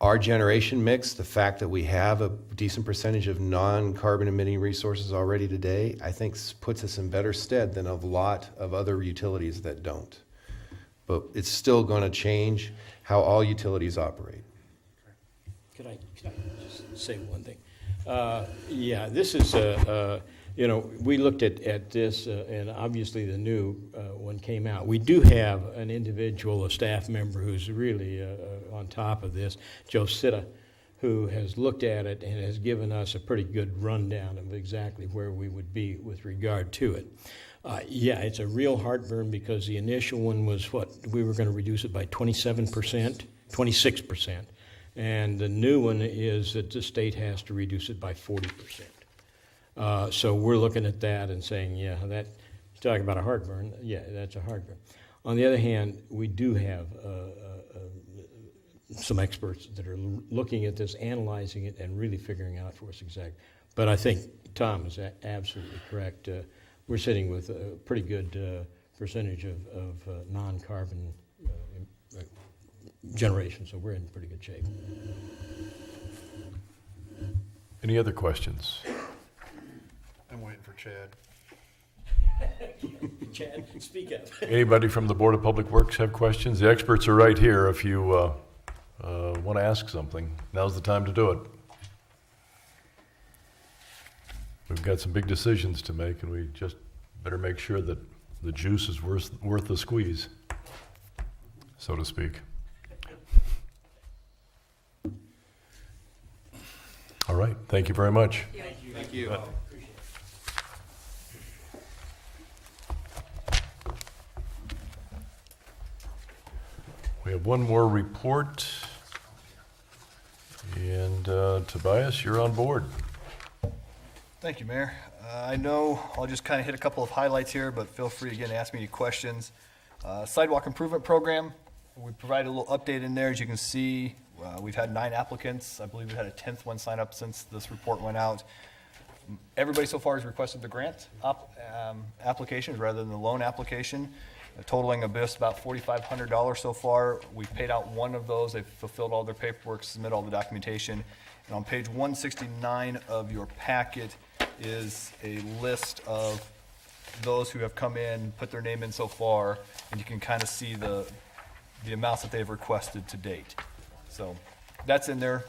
our generation mix, the fact that we have a decent percentage of non-carbon emitting resources already today, I think puts us in better stead than a lot of other utilities that don't. But it's still going to change how all utilities operate. Could I just say one thing? Yeah, this is, we looked at this, and obviously the new one came out. We do have an individual, a staff member, who's really on top of this, Joe Sitta, who has looked at it and has given us a pretty good rundown of exactly where we would be with regard to it. Yeah, it's a real heartburn because the initial one was we were going to reduce it by 27%, 26%. And the new one is that the state has to reduce it by 40%. So we're looking at that and saying, yeah, you're talking about a heartburn. Yeah, that's a heartburn. On the other hand, we do have some experts that are looking at this, analyzing it, and really figuring out for us exactly. But I think Tom is absolutely correct. We're sitting with a pretty good percentage of non-carbon generation, so we're in pretty good shape. Any other questions? I'm waiting for Chad. Chad, speak up. Anybody from the Board of Public Works have questions? The experts are right here if you want to ask something. Now's the time to do it. We've got some big decisions to make, and we just better make sure that the juice is worth the squeeze, so to speak. All right, thank you very much. Thank you. We have one more report, and Tobias, you're on board. Thank you, Mayor. I know I'll just kind of hit a couple of highlights here, but feel free again to ask me any questions. Sidewalk improvement program, we provided a little update in there. As you can see, we've had 9 applicants. I believe we've had a 10th one sign up since this report went out. Everybody so far has requested the grant applications rather than the loan application, totaling about $4,500 so far. We've paid out one of those. They've fulfilled all their paperwork, submitted all the documentation. And on page 169 of your packet is a list of those who have come in, put their name in so far, and you can kind of see the the amounts that they've requested to date. So that's in there.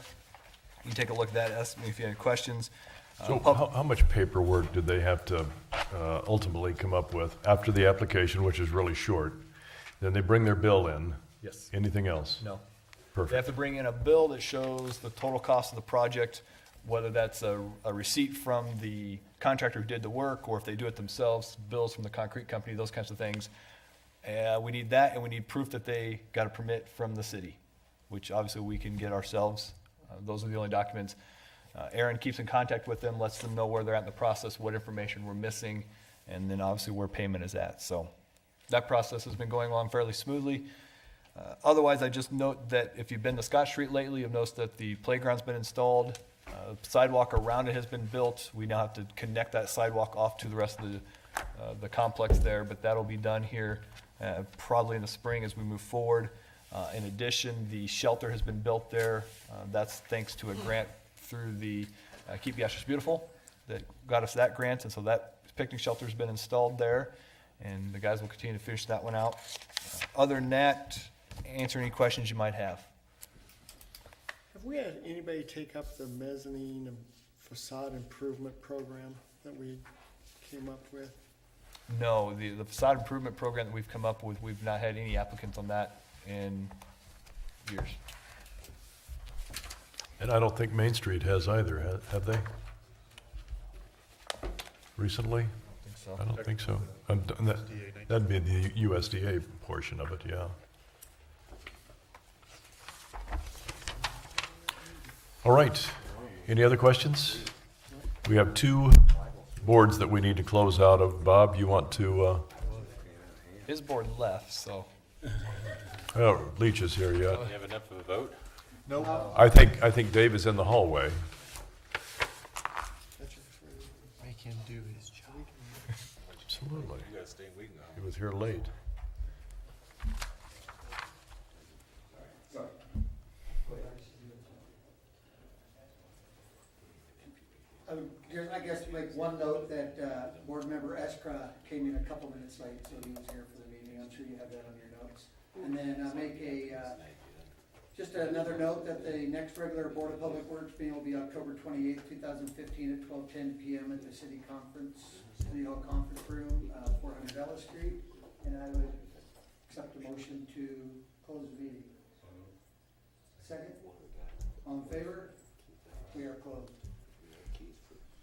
You can take a look at that, ask me if you have any questions. So how much paperwork did they have to ultimately come up with after the application, which is really short? Then they bring their bill in? Yes. Anything else? No. Perfect. They have to bring in a bill that shows the total cost of the project, whether that's a receipt from the contractor who did the work, or if they do it themselves, bills from the concrete company, those kinds of things. We need that, and we need proof that they got a permit from the city, which obviously we can get ourselves. Those are the only documents. Aaron keeps in contact with them, lets them know where they're at in the process, what information we're missing, and then obviously where payment is at. So that process has been going along fairly smoothly. Otherwise, I just note that if you've been to Scott Street lately, you'll notice that the playground's been installed. Sidewalk around it has been built. We now have to connect that sidewalk off to the rest of the complex there, but that'll be done here probably in the spring as we move forward. In addition, the shelter has been built there. That's thanks to a grant through the Keep Beatrice Beautiful that got us that grant, and so that picnic shelter has been installed there, and the guys will continue to finish that one out. Other than that, answer any questions you might have. Have we had anybody take up the mezzanine facade improvement program that we came up with? No, the facade improvement program that we've come up with, we've not had any applicants on that in years. And I don't think Main Street has either, have they? Recently? I don't think so. That'd be the USDA portion of it, yeah. All right. Any other questions? We have two boards that we need to close out of. Bob, you want to? His board left, so. Oh, Leach is here yet. Do you have enough of a vote? No. I think Dave is in the hallway. Make him do his job. Absolutely. He was here late. I guess make one note that board member Eskra came in a couple minutes late, so he was here for the meeting. I'm sure you have that on your notes. And then make just another note that the next regular Board of Public Works meeting will be October 28th, 2015 at 12:10 p.m. at the City Hall Conference Room, 400 Ellis Street. And I would accept a motion to close the meeting. Second? All in favor? We are closed.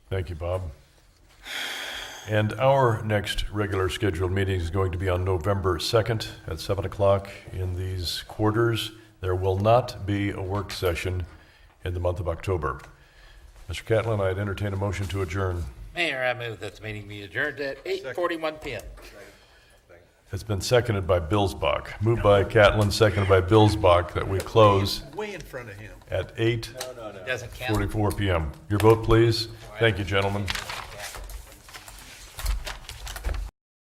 Thank you, Bob. And our next regular scheduled meeting is going to be on November 2nd at 7 o'clock in these quarters. There will not be a work session in the month of October. Mr. Catlin, I'd entertain a motion to adjourn. Mayor, I move that the meeting be adjourned at 8:41 p.m. It's been seconded by Billsbach. Moved by Catlin, seconded by Billsbach, that we close Way in front of him. at 8:44 Doesn't count. p.m. Your vote, please. Thank you, gentlemen.